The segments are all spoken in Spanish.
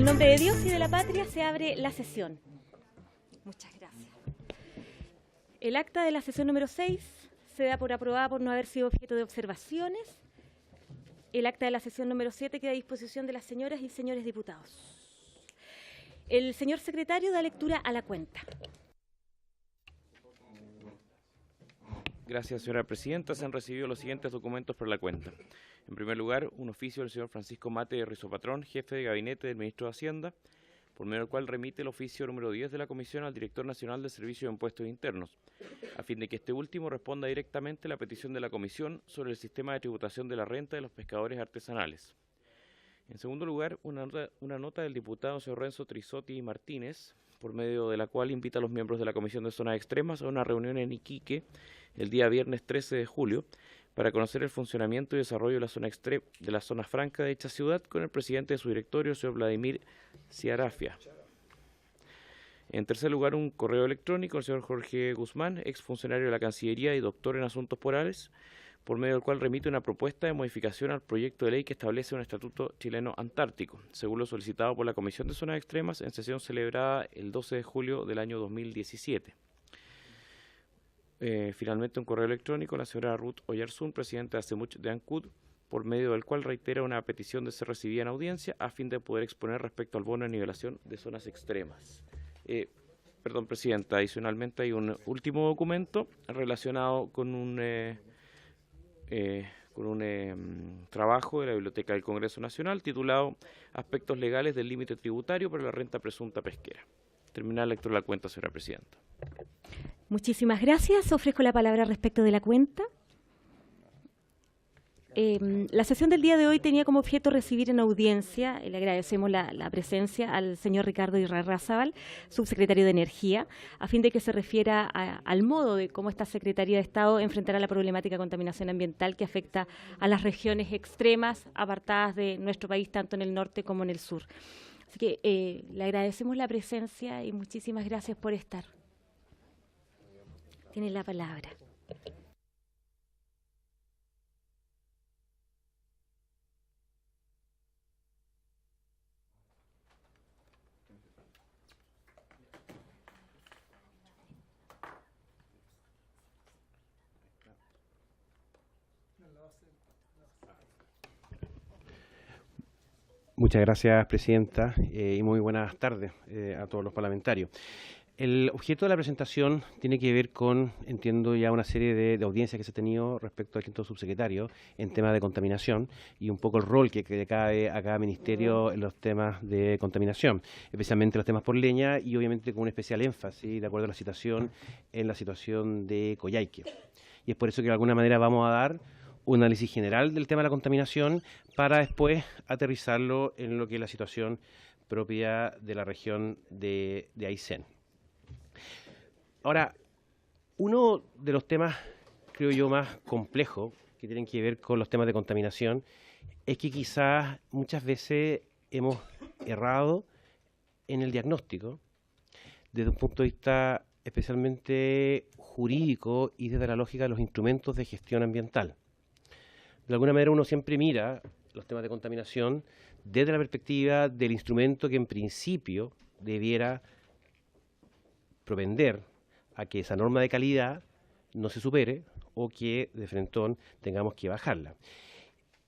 el nombre de Dios y de la patria se abre la sesión. Muchas gracias. El acta de la sesión número 6 se da por aprobada por no haber sido objeto de observaciones. El acta de la sesión número 7 queda a disposición de las señoras y señores diputados. El señor secretario da lectura a la cuenta. Gracias, señora presidenta. Se han recibido los siguientes documentos por la cuenta. En primer lugar, un oficio del señor Francisco Mate de Rizopatrón, jefe de gabinete del ministro de Hacienda, por medio del cual remite el oficio número 10 de la Comisión al Director Nacional de Servicio de Impuestos Internos, a fin de que este último responda directamente a la petición de la Comisión sobre el sistema de tributación de la renta de los pescadores artesanales. En segundo lugar, una nota del diputado señor Renzo Trisotti Martínez, por medio de la cual invita a los miembros de la Comisión de Zonas Extremas a una reunión en Iquique el día viernes 13 de julio para conocer el funcionamiento y desarrollo de la zona franca de dicha ciudad con el presidente de su directorio, señor Vladimir Ciarafia. En tercer lugar, un correo electrónico del señor Jorge Guzmán, exfuncionario de la Cancillería y doctor en Asuntos Porales, por medio del cual remite una propuesta de modificación al proyecto de ley que establece un estatuto chileno antártico, según lo solicitado por la Comisión de Zonas Extremas en sesión celebrada el 12 de julio del año 2017. Finalmente, un correo electrónico a la señora Ruth Oyarzún, presidenta de ACEMUCH de ANCUD, por medio del cual reitera una petición de ser recibida en audiencia a fin de poder exponer respecto al bono de nivelación de zonas extremas. Perdón, presidenta, adicionalmente hay un último documento relacionado con un trabajo de la Biblioteca del Congreso Nacional titulado Aspectos legales del límite tributario para la renta presunta pesquera. Terminar la lectura de la cuenta, señora presidenta. Muchísimas gracias. Ofrezco la palabra respecto de la cuenta. La sesión del día de hoy tenía como objeto recibir en audiencia, le agradecemos la presencia al señor Ricardo Irarrázaval, subsecretario de Energía, a fin de que se refiera al modo de cómo esta Secretaría de Estado enfrentará la problemática de contaminación ambiental que afecta a las regiones extremas apartadas de nuestro país, tanto en el norte como en el sur. Así que le agradecemos la presencia y muchísimas gracias por estar. Tiene la palabra. Muchas gracias, presidenta, y muy buenas tardes a todos los parlamentarios. El objeto de la presentación tiene que ver con, entiendo, ya una serie de audiencias que se ha tenido respecto al distintos subsecretarios en temas de contaminación y un poco el rol que cabe a cada ministerio en los temas de contaminación, especialmente los temas por leña y obviamente con un especial énfasis, de acuerdo a la situación, en la situación de Coyhaique. Y es por eso que de alguna manera vamos a dar un análisis general del tema de la contaminación para después aterrizarlo en lo que es la situación propia de la región de Aysén. Ahora, uno de los temas, creo yo, más complejos que tienen que ver con los temas de contaminación es que quizás muchas veces hemos errado en el diagnóstico desde un punto de vista especialmente jurídico y desde la lógica de los instrumentos de gestión ambiental. De alguna manera uno siempre mira los temas de contaminación desde la perspectiva del instrumento que en principio debiera propender a que esa norma de calidad no se supere o que de frentón tengamos que bajarla.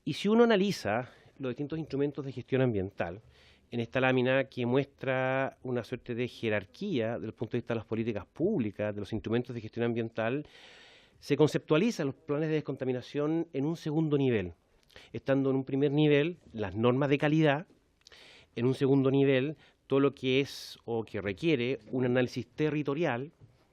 Y si uno analiza los distintos instrumentos de gestión ambiental, en esta lámina que muestra una suerte de jerarquía desde el punto de vista de las políticas públicas, de los instrumentos de gestión ambiental, se conceptualizan los planes de descontaminación en un segundo nivel, estando en un primer nivel las normas de calidad, en un segundo nivel todo lo que es o que requiere un análisis territorial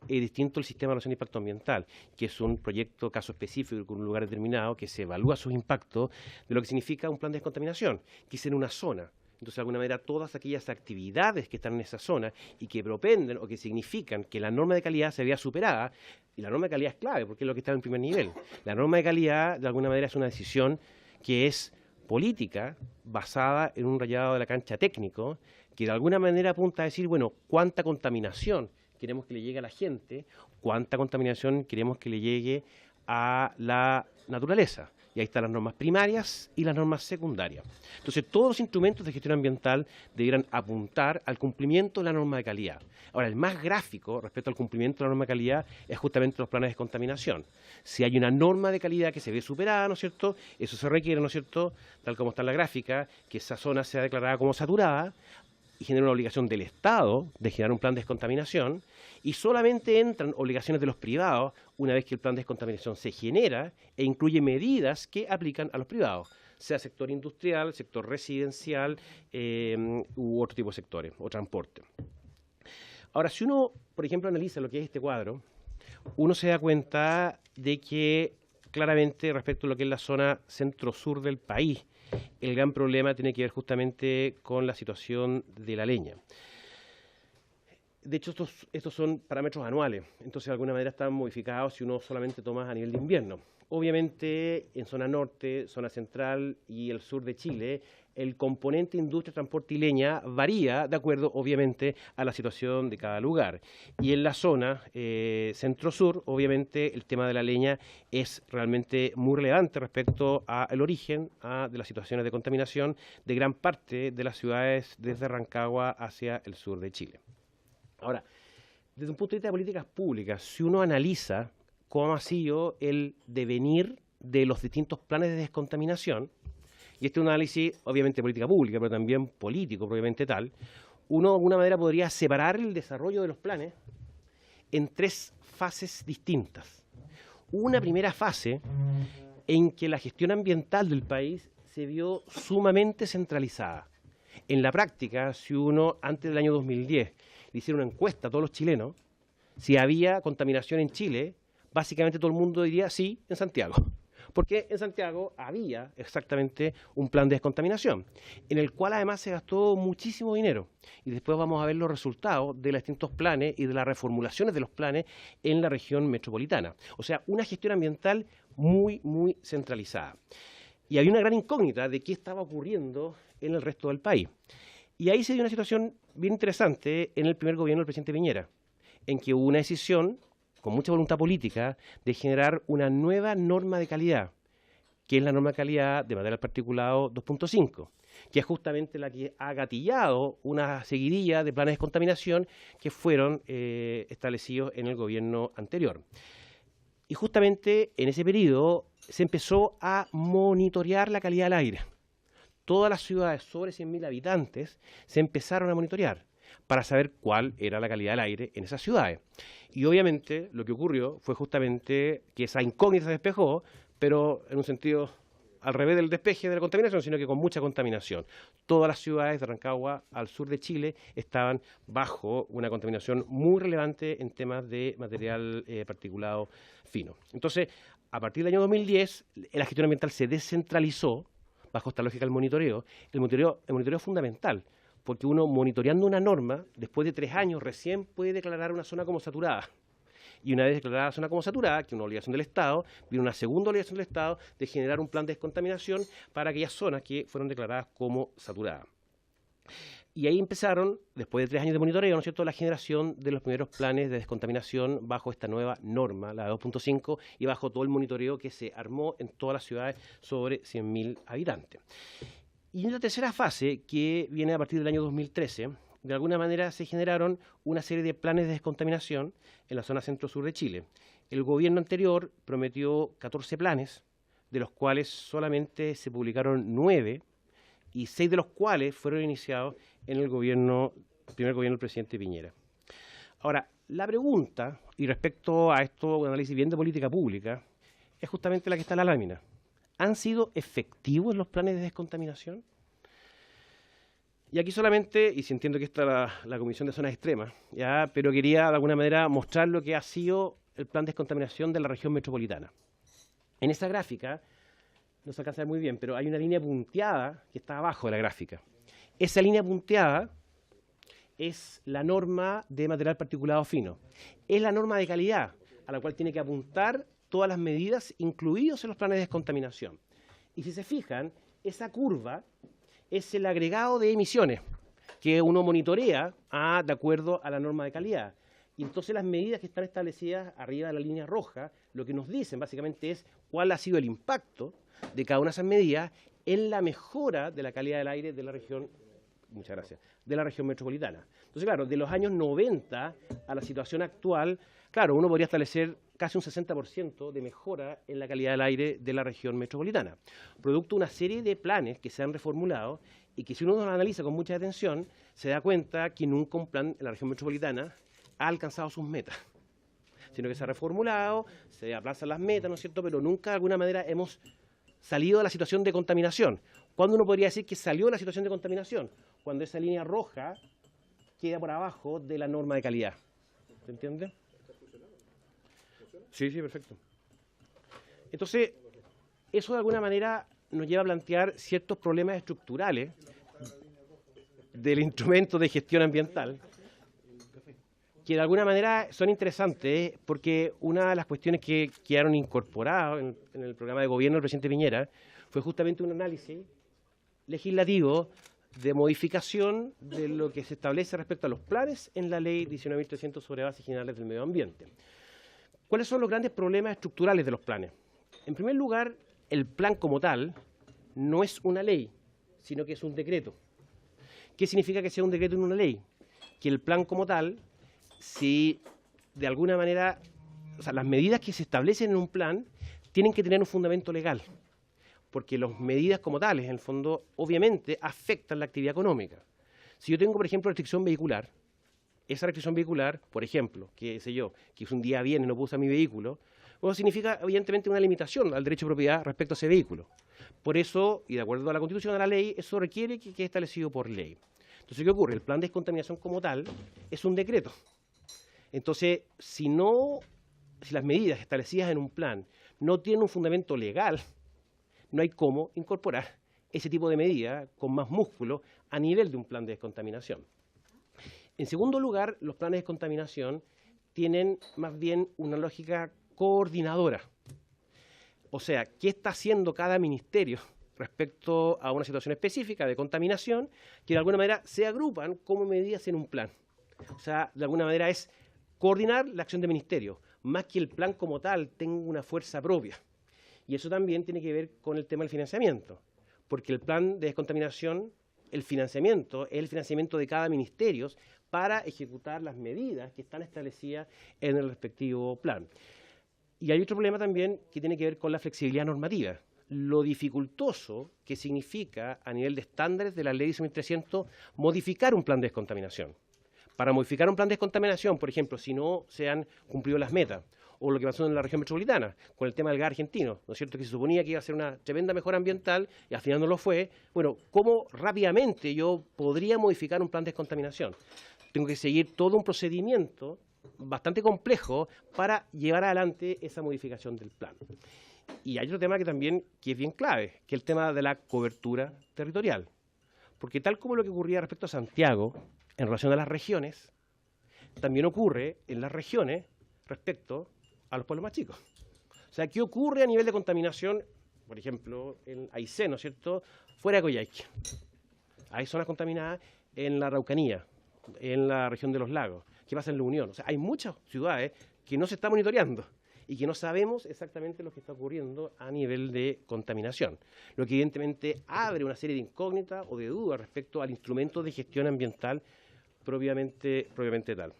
distinto al sistema de evaluación de impacto ambiental, que es un proyecto caso específico con un lugar determinado que se evalúa sus impactos de lo que significa un plan de descontaminación, que es en una zona. Entonces, de alguna manera, todas aquellas actividades que están en esa zona y que propenden o que significan que la norma de calidad se vea superada, y la norma de calidad es clave porque es lo que está en primer nivel. La norma de calidad, de alguna manera, es una decisión que es política, basada en un rayado de la cancha técnico, que de alguna manera apunta a decir, bueno, ¿cuánta contaminación queremos que le llegue a la gente? ¿Cuánta contaminación queremos que le llegue a la naturaleza? Y ahí están las normas primarias y las normas secundarias. Entonces, todos los instrumentos de gestión ambiental debieran apuntar al cumplimiento de la norma de calidad. Ahora, el más gráfico respecto al cumplimiento de la norma de calidad es justamente los planes de descontaminación. Si hay una norma de calidad que se ve superada, ¿no es cierto?, eso se requiere, ¿no es cierto?, tal como está en la gráfica, que esa zona sea declarada como saturada, y genera una obligación del Estado de generar un plan de descontaminación, y solamente entran obligaciones de los privados una vez que el plan de descontaminación se genera e incluye medidas que aplican a los privados, sea sector industrial, sector residencial u otro tipo de sectores, o transporte. Ahora, si uno, por ejemplo, analiza lo que es este cuadro, uno se da cuenta de que claramente respecto a lo que es la zona centro-sur del país, el gran problema tiene que ver justamente con la situación de la leña. De hecho, estos son parámetros anuales, entonces de alguna manera están modificados si uno solamente toma a nivel de invierno. Obviamente, en zona norte, zona central y el sur de Chile, el componente industria, transporte y leña varía de acuerdo, obviamente, a la situación de cada lugar. Y en la zona centro-sur, obviamente, el tema de la leña es realmente muy relevante respecto al origen de las situaciones de contaminación de gran parte de las ciudades desde Rancagua hacia el sur de Chile. Ahora, desde un punto de vista de políticas públicas, si uno analiza cómo ha sido el devenir de los distintos planes de descontaminación, y este es un análisis obviamente de política pública, pero también político, propiamente tal, uno de alguna manera podría separar el desarrollo de los planes en tres fases distintas. Una primera fase en que la gestión ambiental del país se vio sumamente centralizada. En la práctica, si uno antes del año 2010 le hiciera una encuesta a todos los chilenos, si había contaminación en Chile, básicamente todo el mundo diría sí, en Santiago. Porque en Santiago había exactamente un plan de descontaminación, en el cual además se gastó muchísimo dinero. Y después vamos a ver los resultados de los distintos planes y de las reformulaciones de los planes en la región metropolitana. O sea, una gestión ambiental muy, muy centralizada. Y había una gran incógnita de qué estaba ocurriendo en el resto del país. Y ahí se dio una situación bien interesante en el primer gobierno del presidente Piñera, en que hubo una decisión con mucha voluntad política de generar una nueva norma de calidad, que es la norma de calidad de material particulado 2.5, que es justamente la que ha gatillado una seguidilla de planes de descontaminación que fueron establecidos en el gobierno anterior. Y justamente en ese periodo se empezó a monitorear la calidad del aire. Todas las ciudades sobre 100.000 habitantes se empezaron a monitorear para saber cuál era la calidad del aire en esas ciudades. Y obviamente lo que ocurrió fue justamente que esa incógnita se despejó, pero en un sentido al revés del despeje de la contaminación, sino que con mucha contaminación. Todas las ciudades de Rancagua al sur de Chile estaban bajo una contaminación muy relevante en temas de material particulado fino. Entonces, a partir del año 2010, la gestión ambiental se descentralizó bajo esta lógica del monitoreo. El monitoreo es fundamental, porque uno monitoreando una norma, después de 3 años, recién puede declarar una zona como saturada. Y una vez declarada la zona como saturada, que es una obligación del Estado, viene una segunda obligación del Estado de generar un plan de descontaminación para aquellas zonas que fueron declaradas como saturadas. Y ahí empezaron, después de 3 años de monitoreo, ¿no es cierto?, la generación de los primeros planes de descontaminación bajo esta nueva norma, la 2.5, y bajo todo el monitoreo que se armó en todas las ciudades sobre 100.000 habitantes. Y en la tercera fase, que viene a partir del año 2013, de alguna manera se generaron una serie de planes de descontaminación en la zona centro-sur de Chile. El gobierno anterior prometió 14 planes, de los cuales solamente se publicaron 9, y 6 de los cuales fueron iniciados en el primer gobierno del presidente Piñera. Ahora, la pregunta, y respecto a esto, un análisis bien de política pública, es justamente la que está en la lámina. ¿Han sido efectivos los planes de descontaminación? Y aquí solamente, y si entiendo que esta es la Comisión de Zonas Extremas, ¿ya?, pero quería de alguna manera mostrar lo que ha sido el plan de descontaminación de la región metropolitana. En esa gráfica, no se alcanza a ver muy bien, pero hay una línea punteada que está abajo de la gráfica. Esa línea punteada es la norma de material particulado fino. Es la norma de calidad a la cual tiene que apuntar todas las medidas incluidos en los planes de descontaminación. Y si se fijan, esa curva es el agregado de emisiones que uno monitorea de acuerdo a la norma de calidad. Y entonces las medidas que están establecidas arriba de la línea roja, lo que nos dicen básicamente es cuál ha sido el impacto de cada una de esas medidas en la mejora de la calidad del aire de la región, muchas gracias, de la región metropolitana. Entonces, claro, de los años 90 a la situación actual, claro, uno podría establecer casi un 60% de mejora en la calidad del aire de la región metropolitana, producto de una serie de planes que se han reformulado y que si uno los analiza con mucha atención, se da cuenta que nunca un plan en la región metropolitana ha alcanzado sus metas, sino que se ha reformulado, se aplazan las metas, ¿no es cierto?, pero nunca de alguna manera hemos salido de la situación de contaminación. ¿Cuándo uno podría decir que salió de la situación de contaminación? Cuando esa línea roja queda por abajo de la norma de calidad. ¿Se entiende? Sí, sí, perfecto. Entonces, eso de alguna manera nos lleva a plantear ciertos problemas estructurales del instrumento de gestión ambiental, que de alguna manera son interesantes porque una de las cuestiones que quedaron incorporadas en el programa de gobierno del presidente Piñera fue justamente un análisis legislativo de modificación de lo que se establece respecto a los planes en la ley 19.300 sobre bases generales del medio ambiente. ¿Cuáles son los grandes problemas estructurales de los planes? En primer lugar, el plan como tal no es una ley, sino que es un decreto. ¿Qué significa que sea un decreto y no una ley? Que el plan como tal, si de alguna manera, o sea, las medidas que se establecen en un plan tienen que tener un fundamento legal, porque las medidas como tales, en el fondo, obviamente afectan la actividad económica. Si yo tengo, por ejemplo, restricción vehicular, esa restricción vehicular, por ejemplo, que sé yo, que es un día viernes no puedo usar mi vehículo, bueno, significa evidentemente una limitación al derecho de propiedad respecto a ese vehículo. Por eso, y de acuerdo a la Constitución, a la ley, eso requiere que quede establecido por ley. Entonces, ¿qué ocurre? El plan de descontaminación como tal es un decreto. Entonces, si las medidas establecidas en un plan no tienen un fundamento legal, no hay cómo incorporar ese tipo de medidas con más músculo a nivel de un plan de descontaminación. En segundo lugar, los planes de descontaminación tienen más bien una lógica coordinadora. O sea, ¿qué está haciendo cada ministerio respecto a una situación específica de contaminación que de alguna manera se agrupan como medidas en un plan? O sea, de alguna manera es coordinar la acción del ministerio, más que el plan como tal tenga una fuerza propia. Y eso también tiene que ver con el tema del financiamiento, porque el plan de descontaminación, el financiamiento es el financiamiento de cada ministerio para ejecutar las medidas que están establecidas en el respectivo plan. Y hay otro problema también que tiene que ver con la flexibilidad normativa, lo dificultoso que significa a nivel de estándares de la ley 19.300 modificar un plan de descontaminación. Para modificar un plan de descontaminación, por ejemplo, si no se han cumplido las metas, o lo que pasó en la región metropolitana, con el tema del gas argentino, ¿no es cierto?, que se suponía que iba a ser una tremenda mejora ambiental y al final no lo fue. Bueno, ¿cómo rápidamente yo podría modificar un plan de descontaminación? Tengo que seguir todo un procedimiento bastante complejo para llevar adelante esa modificación del plan. Y hay otro tema que también que es bien clave, que es el tema de la cobertura territorial. Porque tal como lo que ocurría respecto a Santiago, en relación a las regiones, también ocurre en las regiones respecto a los pueblos más chicos. O sea, ¿qué ocurre a nivel de contaminación? Por ejemplo, en Aysén, ¿no es cierto?, fuera de Coyhaique. Hay zonas contaminadas en la Araucanía, en la región de los lagos. ¿Qué pasa en la Unión? O sea, hay muchas ciudades que no se están monitoreando y que no sabemos exactamente lo que está ocurriendo a nivel de contaminación, lo que evidentemente abre una serie de incógnitas o de dudas respecto al instrumento de gestión ambiental propiamente tal.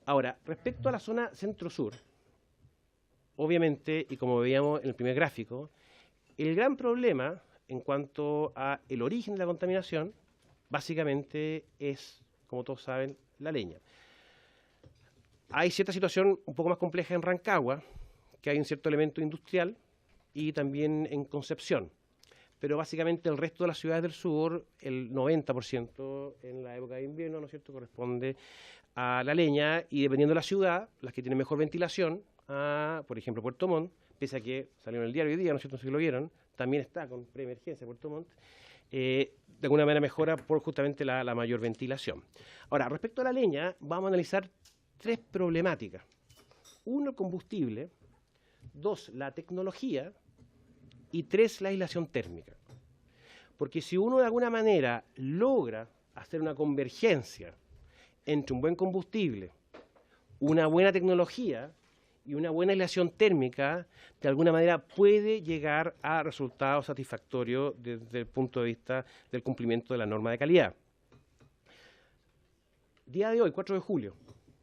Ahora, respecto a la zona centro-sur, obviamente, y como veíamos en el primer gráfico, el gran problema en cuanto a el origen de la contaminación, básicamente es, como todos saben, la leña. Hay cierta situación un poco más compleja en Rancagua, que hay un cierto elemento industrial, y también en Concepción. Pero básicamente el resto de las ciudades del sur, el 90% en la época de invierno, ¿no es cierto?, corresponde a la leña, y dependiendo de la ciudad, las que tienen mejor ventilación, por ejemplo, Puerto Montt, pese a que salió en el diario hoy día, ¿no es cierto?, si lo vieron, también está con preemergencia Puerto Montt, de alguna manera mejora por justamente la mayor ventilación. Ahora, respecto a la leña, vamos a analizar tres problemáticas. Uno, el combustible. Dos, la tecnología. Y tres, la aislación térmica. Porque si uno de alguna manera logra hacer una convergencia entre un buen combustible, una buena tecnología y una buena aislación térmica, de alguna manera puede llegar a resultados satisfactorios desde el punto de vista del cumplimiento de la norma de calidad. Día de hoy, 4 de julio,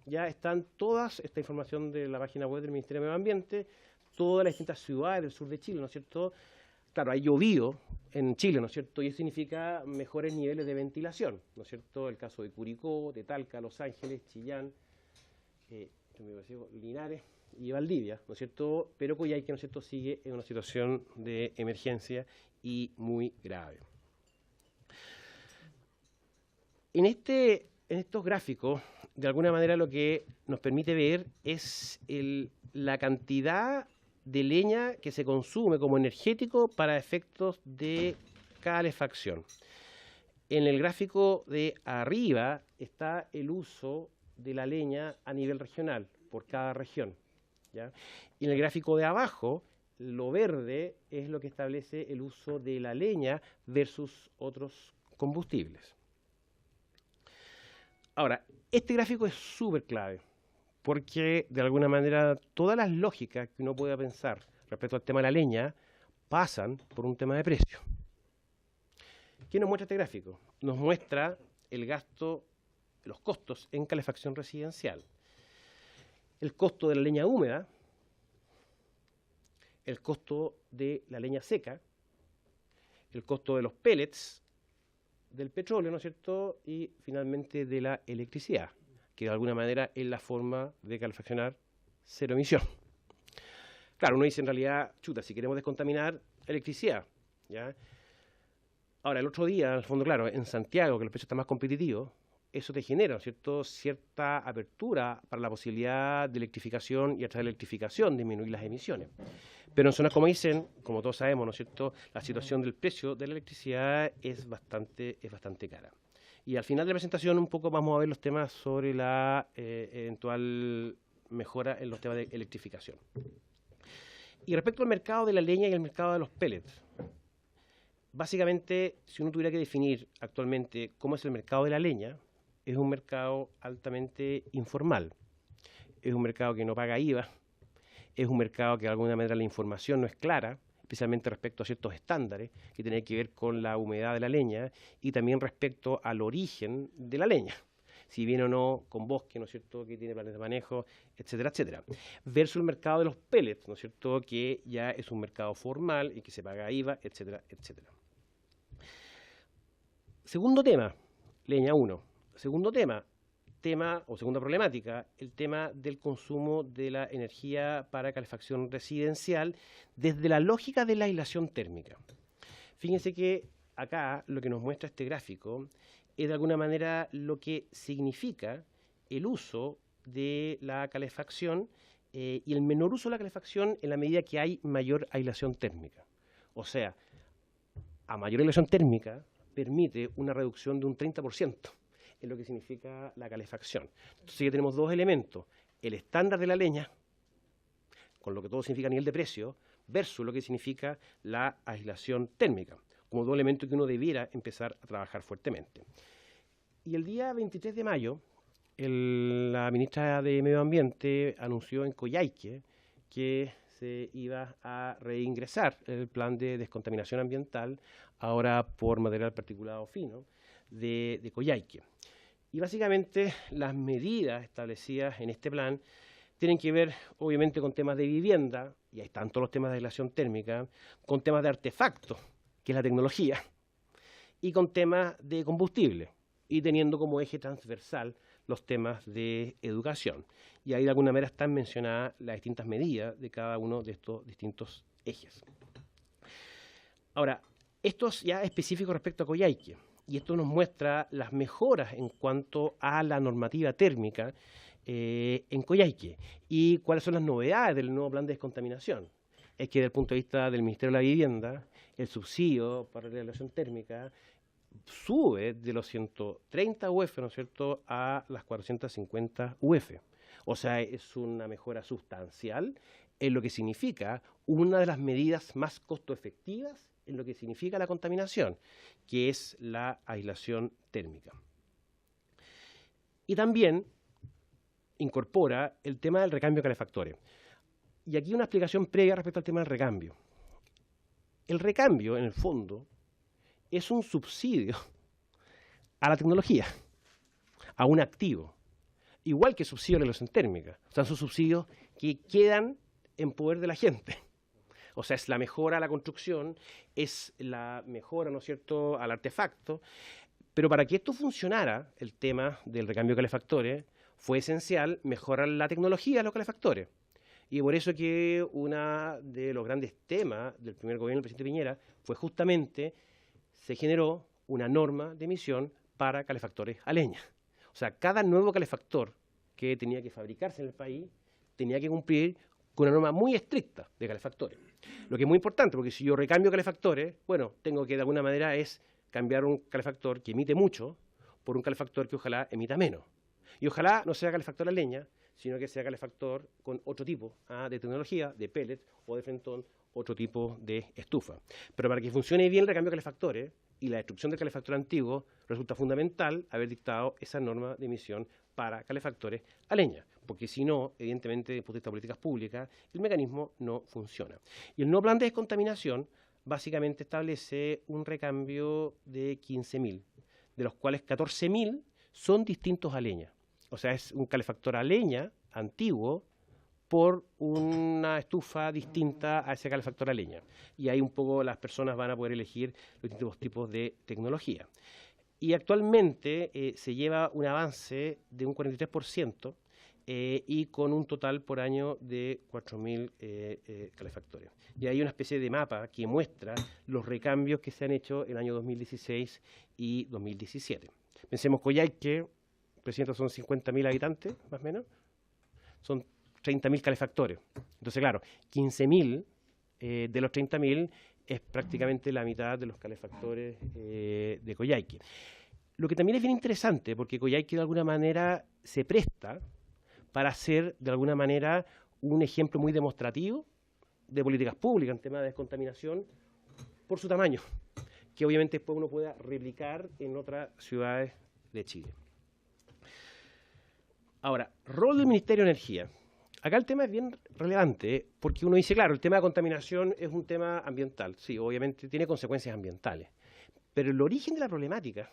ya están todas, esta información de la página web del Ministerio de Medio Ambiente, todas las distintas ciudades del sur de Chile, ¿no es cierto? Claro, hay llovido en Chile, ¿no es cierto? Y eso significa mejores niveles de ventilación, ¿no es cierto? El caso de Curicó, de Talca, Los Ángeles, Chillán, Linares y Valdivia, ¿no es cierto? Pero Coyhaique, ¿no es cierto?, sigue en una situación de emergencia y muy grave. En estos gráficos, de alguna manera lo que nos permite ver es la cantidad de leña que se consume como energético para efectos de calefacción. En el gráfico de arriba está el uso de la leña a nivel regional, por cada región, ¿ya? Y en el gráfico de abajo, lo verde es lo que establece el uso de la leña versus otros combustibles. Ahora, este gráfico es súper clave, porque de alguna manera todas las lógicas que uno pueda pensar respecto al tema de la leña pasan por un tema de precio. ¿Qué nos muestra este gráfico? Nos muestra el gasto, los costos en calefacción residencial. El costo de la leña húmeda, el costo de la leña seca, el costo de los pellets, del petróleo, ¿no es cierto?, y finalmente de la electricidad, que de alguna manera es la forma de calefaccionar cero emisión. Claro, uno dice en realidad, chuta, si queremos descontaminar, electricidad, ¿ya? Ahora, el otro día, al fondo, claro, en Santiago, que el precio está más competitivo, eso te genera, ¿no es cierto?, cierta apertura para la posibilidad de electrificación y a través de la electrificación disminuir las emisiones. Pero en zonas como dicen, como todos sabemos, ¿no es cierto?, la situación del precio de la electricidad es bastante cara. Y al final de la presentación un poco vamos a ver los temas sobre la eventual mejora en los temas de electrificación. Y respecto al mercado de la leña y el mercado de los pellets, básicamente, si uno tuviera que definir actualmente cómo es el mercado de la leña, es un mercado altamente informal. Es un mercado que no paga IVA, es un mercado que de alguna manera la información no es clara, especialmente respecto a ciertos estándares que tienen que ver con la humedad de la leña y también respecto al origen de la leña, si viene o no con bosque, ¿no es cierto?, que tiene planes de manejo, etcétera, etcétera. Versus el mercado de los pellets, ¿no es cierto?, que ya es un mercado formal y que se paga IVA, etcétera, etcétera. Segundo tema, leña 1. Segundo tema o segunda problemática, el tema del consumo de la energía para calefacción residencial desde la lógica de la aislación térmica. Fíjense que acá lo que nos muestra este gráfico es de alguna manera lo que significa el uso de la calefacción y el menor uso de la calefacción en la medida que hay mayor aislación térmica. O sea, a mayor aislación térmica permite una reducción de un 30%. Es lo que significa la calefacción. Entonces ya tenemos dos elementos, el estándar de la leña, con lo que todo significa a nivel de precio, versus lo que significa la aislación térmica, como dos elementos que uno debiera empezar a trabajar fuertemente. Y el día 23 de mayo, la ministra de Medio Ambiente anunció en Coyhaique que se iba a reingresar el plan de descontaminación ambiental, ahora por material particulado fino, de Coyhaique. Y básicamente las medidas establecidas en este plan tienen que ver obviamente con temas de vivienda, y ahí están todos los temas de aislación térmica, con temas de artefactos, que es la tecnología, y con temas de combustible, y teniendo como eje transversal los temas de educación. Y ahí de alguna manera están mencionadas las distintas medidas de cada uno de estos distintos ejes. Ahora, esto es ya específico respecto a Coyhaique. Y esto nos muestra las mejoras en cuanto a la normativa térmica en Coyhaique y cuáles son las novedades del nuevo plan de descontaminación. Es que desde el punto de vista del Ministerio de la Vivienda, el subsidio para la aislación térmica sube de los 130 UF, ¿no es cierto?, a las 450 UF. O sea, es una mejora sustancial en lo que significa una de las medidas más costo efectivas en lo que significa la contaminación, que es la aislación térmica. Y también incorpora el tema del recambio de calefactores. Y aquí una explicación previa respecto al tema del recambio. El recambio, en el fondo, es un subsidio a la tecnología, a un activo, igual que subsidio a la regulación térmica. O sea, son subsidios que quedan en poder de la gente. O sea, es la mejora a la construcción, es la mejora, ¿no es cierto?, al artefacto. Pero para que esto funcionara, el tema del recambio de calefactores, fue esencial mejorar la tecnología de los calefactores. Y por eso que uno de los grandes temas del primer gobierno del presidente Piñera fue justamente, se generó una norma de emisión para calefactores a leña. O sea, cada nuevo calefactor que tenía que fabricarse en el país tenía que cumplir con una norma muy estricta de calefactores. Lo que es muy importante, porque si yo recambio calefactores, bueno, tengo que de alguna manera es cambiar un calefactor que emite mucho por un calefactor que ojalá emita menos. Y ojalá no sea calefactor a leña, sino que sea calefactor con otro tipo de tecnología, de pellet o de frentón, otro tipo de estufa. Pero para que funcione bien el recambio de calefactores y la destrucción del calefactor antiguo, resulta fundamental haber dictado esa norma de emisión para calefactores a leña, porque si no, evidentemente, desde el punto de vista de políticas públicas, el mecanismo no funciona. Y el nuevo plan de descontaminación básicamente establece un recambio de 15.000, de los cuales 14.000 son distintos a leña. O sea, es un calefactor a leña antiguo por una estufa distinta a ese calefactor a leña. Y ahí un poco las personas van a poder elegir los distintos tipos de tecnología. Y actualmente se lleva un avance de un 43% y con un total por año de 4.000 calefactores. Y hay una especie de mapa que muestra los recambios que se han hecho en el año 2016 y 2017. Pensemos Coyhaique, presidente, son 50.000 habitantes, más o menos, son 30.000 calefactores. Entonces, claro, 15.000 de los 30.000 es prácticamente la mitad de los calefactores de Coyhaique. Lo que también es bien interesante, porque Coyhaique de alguna manera se presta para ser de alguna manera un ejemplo muy demostrativo de políticas públicas en tema de descontaminación por su tamaño, que obviamente después uno pueda replicar en otras ciudades de Chile. Ahora, rol del Ministerio de Energía. Acá el tema es bien relevante, porque uno dice, claro, el tema de contaminación es un tema ambiental. Sí, obviamente tiene consecuencias ambientales. Pero el origen de la problemática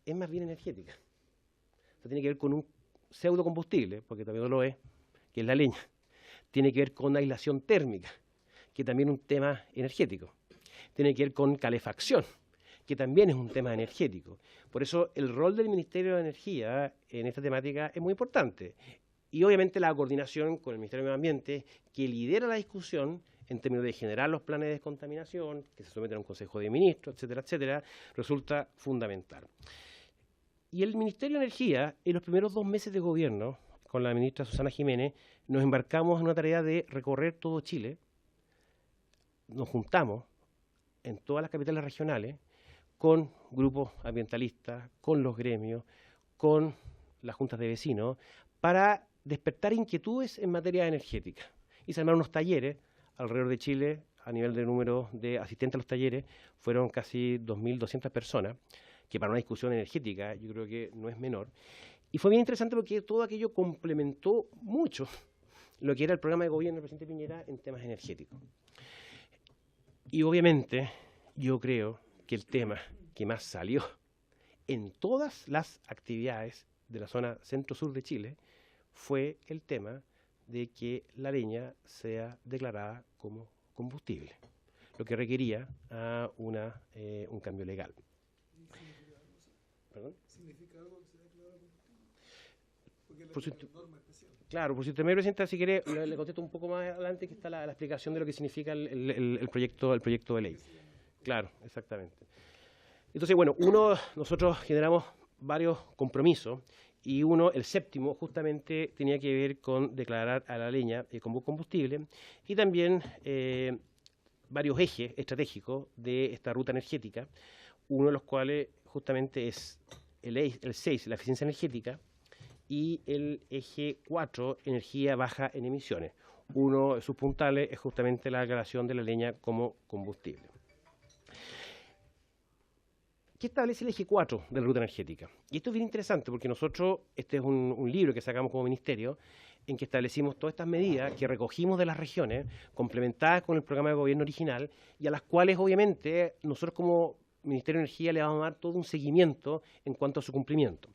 es más bien energética. O sea, tiene que ver con un pseudocombustible, porque también no lo es, que es la leña. Tiene que ver con aislación térmica, que también es un tema energético. Tiene que ver con calefacción, que también es un tema energético. Por eso el rol del Ministerio de Energía en esta temática es muy importante. Y obviamente la coordinación con el Ministerio de Medio Ambiente, que lidera la discusión en términos de generar los planes de descontaminación, que se someten a un Consejo de Ministros, etcétera, etcétera, resulta fundamental. Y el Ministerio de Energía, en los primeros 2 meses de gobierno, con la ministra Susana Jiménez, nos embarcamos en una tarea de recorrer todo Chile. Nos juntamos en todas las capitales regionales con grupos ambientalistas, con los gremios, con las juntas de vecinos, para despertar inquietudes en materia energética. Y se armaron unos talleres alrededor de Chile, a nivel de número de asistentes a los talleres, fueron casi 2.200 personas, que para una discusión energética yo creo que no es menor. Y fue bien interesante porque todo aquello complementó mucho lo que era el programa de gobierno del presidente Piñera en temas energéticos. Y obviamente yo creo que el tema que más salió en todas las actividades de la zona centro-sur de Chile fue el tema de que la leña sea declarada como combustible, lo que requería un cambio legal. ¿Perdón? ¿Significa algo que se declara combustible? Claro, por si usted me presenta, si quiere, le contesto un poco más adelante, que está la explicación de lo que significa el proyecto de ley. Claro, exactamente. Entonces, bueno, nosotros generamos varios compromisos, y el séptimo, justamente tenía que ver con declarar a la leña como combustible, y también varios ejes estratégicos de esta ruta energética, uno de los cuales justamente es el 6, la eficiencia energética, y el eje 4, energía baja en emisiones. Uno de sus puntales es justamente la declaración de la leña como combustible. ¿Qué establece el eje 4 de la ruta energética? Y esto es bien interesante porque nosotros, este es un libro que sacamos como ministerio, en que establecimos todas estas medidas que recogimos de las regiones, complementadas con el programa de gobierno original, y a las cuales obviamente nosotros como Ministerio de Energía le vamos a dar todo un seguimiento en cuanto a su cumplimiento.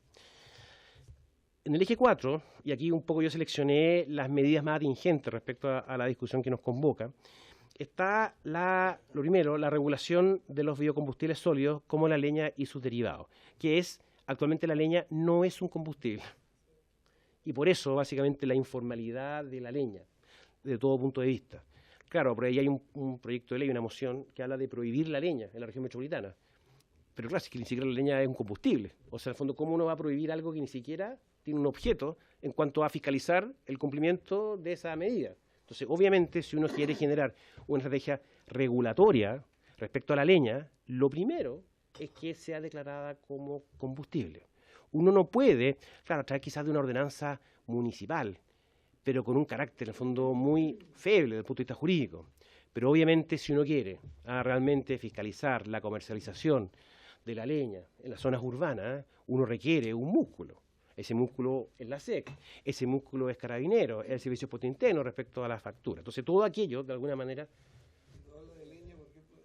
En el eje 4, y aquí un poco yo seleccioné las medidas más atingentes respecto a la discusión que nos convoca, está lo primero, la regulación de los biocombustibles sólidos como la leña y sus derivados, que es, actualmente la leña no es un combustible. Y por eso, básicamente, la informalidad de la leña, de todo punto de vista. Claro, por ahí hay un proyecto de ley, una moción, que habla de prohibir la leña en la región metropolitana. Pero claro, es que ni siquiera la leña es un combustible. O sea, en el fondo, ¿cómo uno va a prohibir algo que ni siquiera tiene un objeto en cuanto a fiscalizar el cumplimiento de esa medida? Entonces, obviamente, si uno quiere generar una estrategia regulatoria respecto a la leña, lo primero es que sea declarada como combustible. Uno no puede, claro, a través quizás de una ordenanza municipal, pero con un carácter, en el fondo, muy feble desde el punto de vista jurídico. Pero obviamente, si uno quiere realmente fiscalizar la comercialización de la leña en las zonas urbanas, uno requiere un músculo. Ese músculo es la SEC, ese músculo es Carabinero, es el Servicio de Impuesto Interno respecto a la factura. Entonces, todo aquello, de alguna manera... Cuando habla de leña, por ejemplo,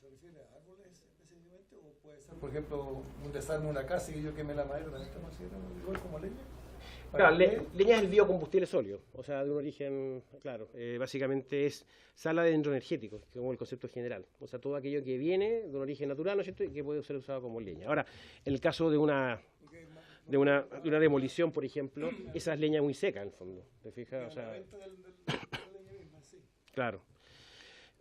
¿se refiere a árboles específicamente o puede ser, por ejemplo, un desarme de una casa y yo quemé la madera, ¿también estamos haciendo igual como leña? Claro, leña es el biocombustible sólido, o sea, de un origen, claro, básicamente es sala de dendroenergético, que es como el concepto general. O sea, todo aquello que viene de un origen natural, ¿no es cierto?, y que puede ser usado como leña. Ahora, en el caso de una demolición, por ejemplo, esa es leña muy seca, en el fondo, ¿te fijas? O sea, claro.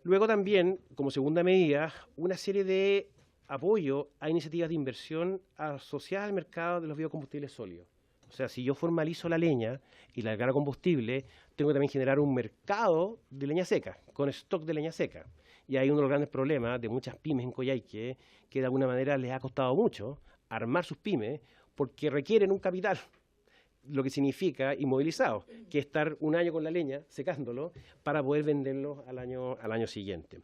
Luego también, como segunda medida, una serie de apoyo a iniciativas de inversión asociadas al mercado de los biocombustibles sólidos. O sea, si yo formalizo la leña y la declaro combustible, tengo que también generar un mercado de leña seca, con stock de leña seca. Y hay uno de los grandes problemas de muchas pymes en Coyhaique, que de alguna manera les ha costado mucho armar sus pymes, porque requieren un capital, lo que significa inmovilizado, que es estar un año con la leña, secándolo, para poder venderlo al año siguiente.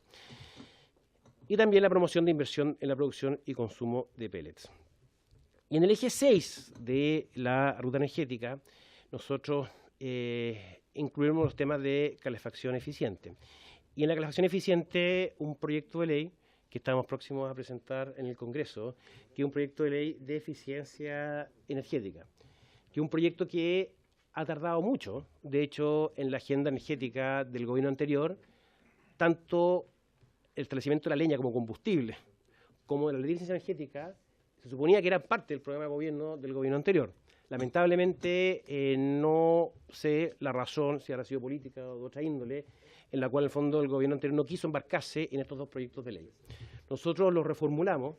Y también la promoción de inversión en la producción y consumo de pellets. Y en el eje 6 de la ruta energética, nosotros incluimos los temas de calefacción eficiente. Y en la calefacción eficiente, un proyecto de ley que estamos próximos a presentar en el Congreso, que es un proyecto de ley de eficiencia energética, que es un proyecto que ha tardado mucho. De hecho, en la agenda energética del gobierno anterior, tanto el establecimiento de la leña como combustible, como de la ley de eficiencia energética, se suponía que era parte del programa de gobierno del gobierno anterior. Lamentablemente, no sé la razón, si habrá sido política o de otra índole, en la cual, en el fondo, el gobierno anterior no quiso embarcarse en estos dos proyectos de ley. Nosotros los reformulamos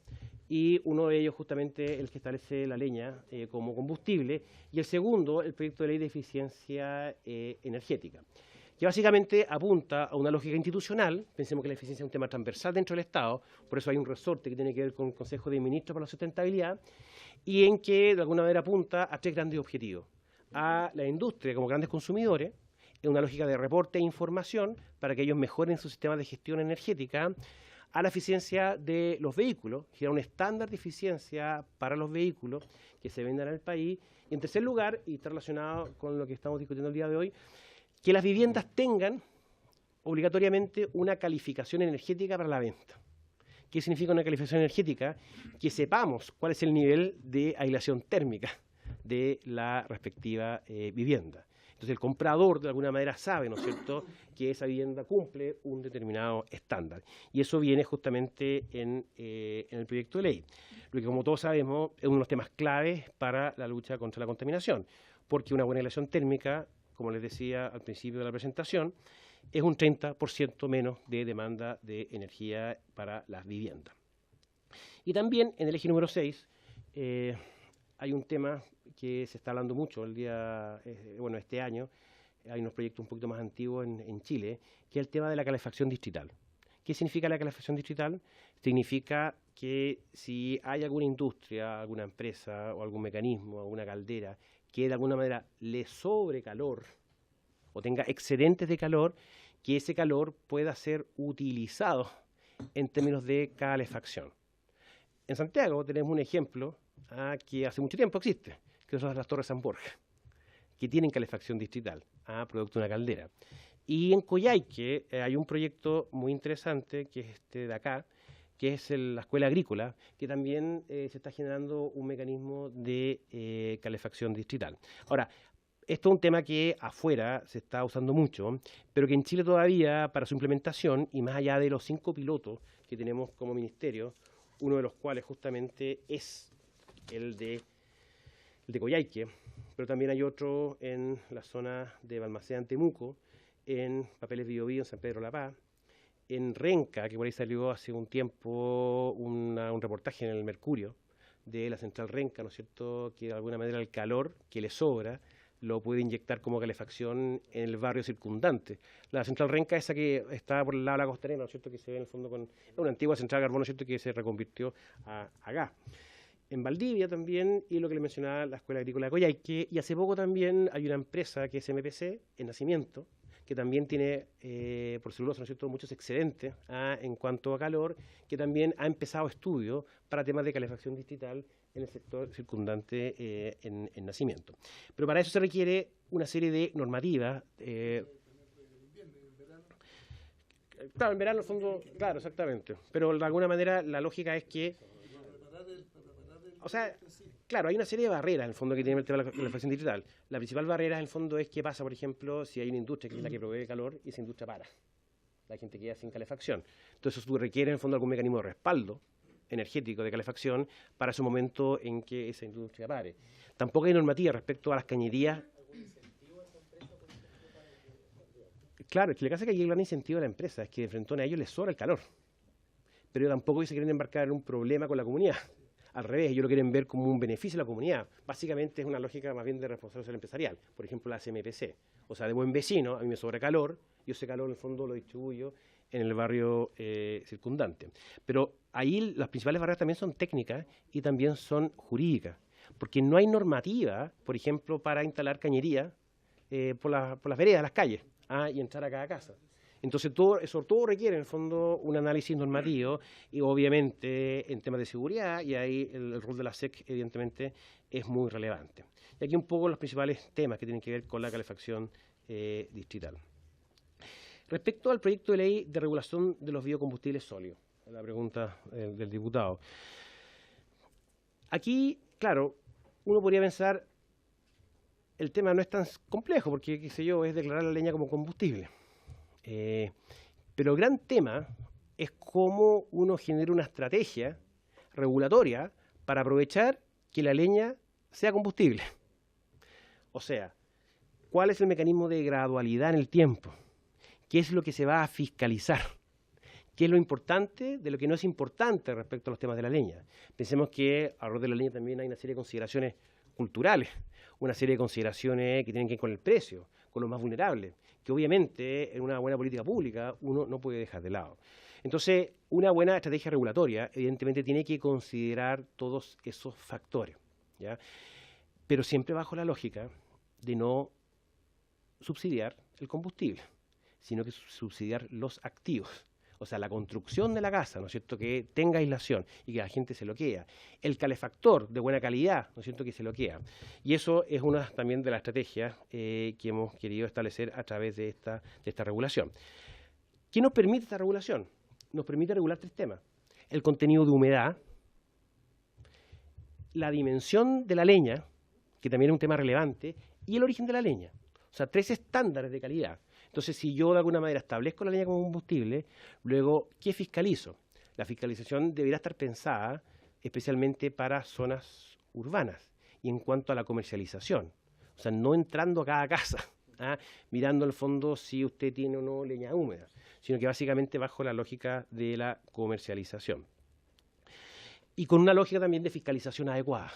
y uno de ellos justamente el que establece la leña como combustible y el segundo, el proyecto de ley de eficiencia energética, que básicamente apunta a una lógica institucional. Pensemos que la eficiencia es un tema transversal dentro del Estado, por eso hay un resorte que tiene que ver con el Consejo de Ministros para la Sustentabilidad, y en que de alguna manera apunta a tres grandes objetivos: a la industria como grandes consumidores, en una lógica de reporte e información para que ellos mejoren sus sistemas de gestión energética; a la eficiencia de los vehículos, generar un estándar de eficiencia para los vehículos que se vendan al país; y en tercer lugar, y está relacionado con lo que estamos discutiendo el día de hoy, que las viviendas tengan obligatoriamente una calificación energética para la venta. ¿Qué significa una calificación energética? Que sepamos cuál es el nivel de aislación térmica de la respectiva vivienda. Entonces el comprador de alguna manera sabe, ¿no es cierto?, que esa vivienda cumple un determinado estándar. Y eso viene justamente en el proyecto de ley. Lo que, como todos sabemos, es uno de los temas claves para la lucha contra la contaminación, porque una buena aislación térmica, como les decía al principio de la presentación, es un 30% menos de demanda de energía para las viviendas. Y también en el eje número 6 hay un tema que se está hablando mucho este año. Hay unos proyectos un poquito más antiguos en Chile, que es el tema de la calefacción distrital. ¿Qué significa la calefacción distrital? Significa que si hay alguna industria, alguna empresa o algún mecanismo, alguna caldera que de alguna manera le sobre calor o tenga excedentes de calor, que ese calor pueda ser utilizado en términos de calefacción. En Santiago tenemos un ejemplo que hace mucho tiempo existe, que son las Torres San Borja, que tienen calefacción distrital, producto de una caldera. Y en Coyhaique hay un proyecto muy interesante, que es este de acá, que es la escuela agrícola, que también se está generando un mecanismo de calefacción distrital. Ahora, esto es un tema que afuera se está usando mucho, pero que en Chile todavía, para su implementación, y más allá de los 5 pilotos que tenemos como ministerio, uno de los cuales justamente es el de Coyhaique, pero también hay otro en la zona de Balmaceda, Temuco, en Papeles Biobío, en San Pedro La Paz, en Renca, que por ahí salió hace un tiempo un reportaje en el Mercurio de la central Renca, ¿no es cierto?, que de alguna manera el calor que le sobra lo puede inyectar como calefacción en el barrio circundante. La central Renca, esa que está por el lado de la costanera, ¿no es cierto?, que se ve en el fondo con una antigua central de carbón, ¿no es cierto?, que se reconvirtió a gas. En Valdivia también, y lo que le mencionaba, la Escuela Agrícola de Coyhaique, y hace poco también hay una empresa que es MPC, en Nacimiento, que también tiene, por celulosa, ¿no es cierto?, muchos excedentes en cuanto a calor, que también ha empezado estudios para temas de calefacción distrital en el sector circundante en Nacimiento. Pero para eso se requiere una serie de normativas. Claro, en verano, en el fondo, claro, exactamente. Pero de alguna manera la lógica es que, o sea, claro, hay una serie de barreras en el fondo que tiene el tema de la calefacción distrital. La principal barrera en el fondo es qué pasa, por ejemplo, si hay una industria que es la que provee calor y esa industria para. La gente queda sin calefacción. Entonces eso requiere en el fondo algún mecanismo de respaldo energético de calefacción para ese momento en que esa industria pare. Tampoco hay normativa respecto a las cañerías. Claro, es que lo que pasa es que aquí el gran incentivo de la empresa es que de frente a ellos les sobra el calor. Pero tampoco se quieren embarcar en un problema con la comunidad. Al revés, ellos lo quieren ver como un beneficio a la comunidad. Básicamente es una lógica más bien de responsabilidad social empresarial. Por ejemplo, la CMPC. O sea, de buen vecino, a mí me sobra calor, yo ese calor en el fondo lo distribuyo en el barrio circundante. Pero ahí las principales barreras también son técnicas y también son jurídicas. Porque no hay normativa, por ejemplo, para instalar cañería por las veredas, las calles, y entrar a cada casa. Entonces, todo requiere, en el fondo, un análisis normativo y, obviamente, en temas de seguridad, y ahí el rol de la SEC, evidentemente, es muy relevante. Y aquí un poco los principales temas que tienen que ver con la calefacción distrital. Respecto al proyecto de ley de regulación de los biocombustibles sólidos, la pregunta del diputado. Aquí, claro, uno podría pensar, el tema no es tan complejo, porque, qué sé yo, es declarar la leña como combustible. Pero el gran tema es cómo uno genera una estrategia regulatoria para aprovechar que la leña sea combustible. O sea, ¿cuál es el mecanismo de gradualidad en el tiempo? ¿Qué es lo que se va a fiscalizar? ¿Qué es lo importante de lo que no es importante respecto a los temas de la leña? Pensemos que alrededor de la leña también hay una serie de consideraciones culturales, una serie de consideraciones que tienen que ver con el precio, con los más vulnerables, que obviamente en una buena política pública uno no puede dejar de lado. Entonces, una buena estrategia regulatoria evidentemente tiene que considerar todos esos factores, ¿ya? Pero siempre bajo la lógica de no subsidiar el combustible, sino que subsidiar los activos. O sea, la construcción de la casa, ¿no es cierto?, que tenga aislación y que la gente se loquea. El calefactor de buena calidad, ¿no es cierto?, que se loquea. Y eso es una también de las estrategias que hemos querido establecer a través de esta regulación. ¿Qué nos permite esta regulación? Nos permite regular 3 temas. El contenido de humedad, la dimensión de la leña, que también es un tema relevante, y el origen de la leña. O sea, 3 estándares de calidad. Entonces, si yo de alguna manera establezco la leña como combustible, luego, ¿qué fiscalizo? La fiscalización deberá estar pensada especialmente para zonas urbanas y en cuanto a la comercialización. O sea, no entrando a cada casa, mirando al fondo si usted tiene o no leña húmeda, sino que básicamente bajo la lógica de la comercialización. Y con una lógica también de fiscalización adecuada.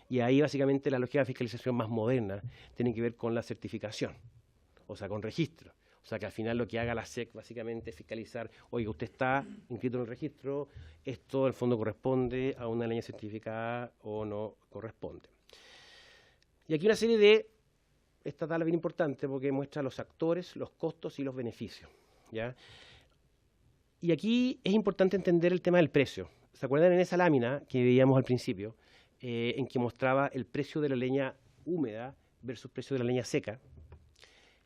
Y ahí básicamente la lógica de fiscalización más moderna tiene que ver con la certificación. O sea, con registro. O sea, que al final lo que haga la SEC básicamente es fiscalizar, oiga, usted está inscrito en el registro, esto en el fondo corresponde a una leña certificada o no corresponde. Y aquí una serie de, esta tabla bien importante porque muestra los actores, los costos y los beneficios, ¿ya? Y aquí es importante entender el tema del precio. ¿se acuerdan en esa lámina que veíamos al principio, en que mostraba el precio de la leña húmeda versus precio de la leña seca?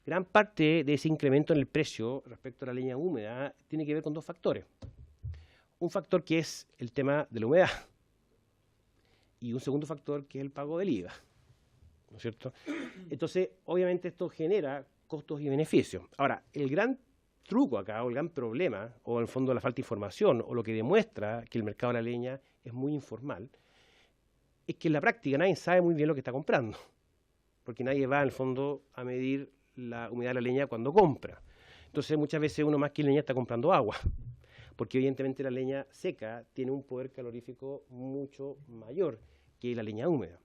Gran parte de ese incremento en el precio respecto a la leña húmeda tiene que ver con dos factores. Un factor que es el tema de la humedad y un segundo factor que es el pago del IVA, ¿no es cierto? Entonces, obviamente esto genera costos y beneficios. Ahora, el gran truco acá, o el gran problema, o en el fondo la falta de información, o lo que demuestra que el mercado de la leña es muy informal, es que en la práctica nadie sabe muy bien lo que está comprando, porque nadie va, en el fondo, a medir la humedad de la leña cuando compra. Entonces, muchas veces uno más que leña está comprando agua, porque evidentemente la leña seca tiene un poder calorífico mucho mayor que la leña húmeda.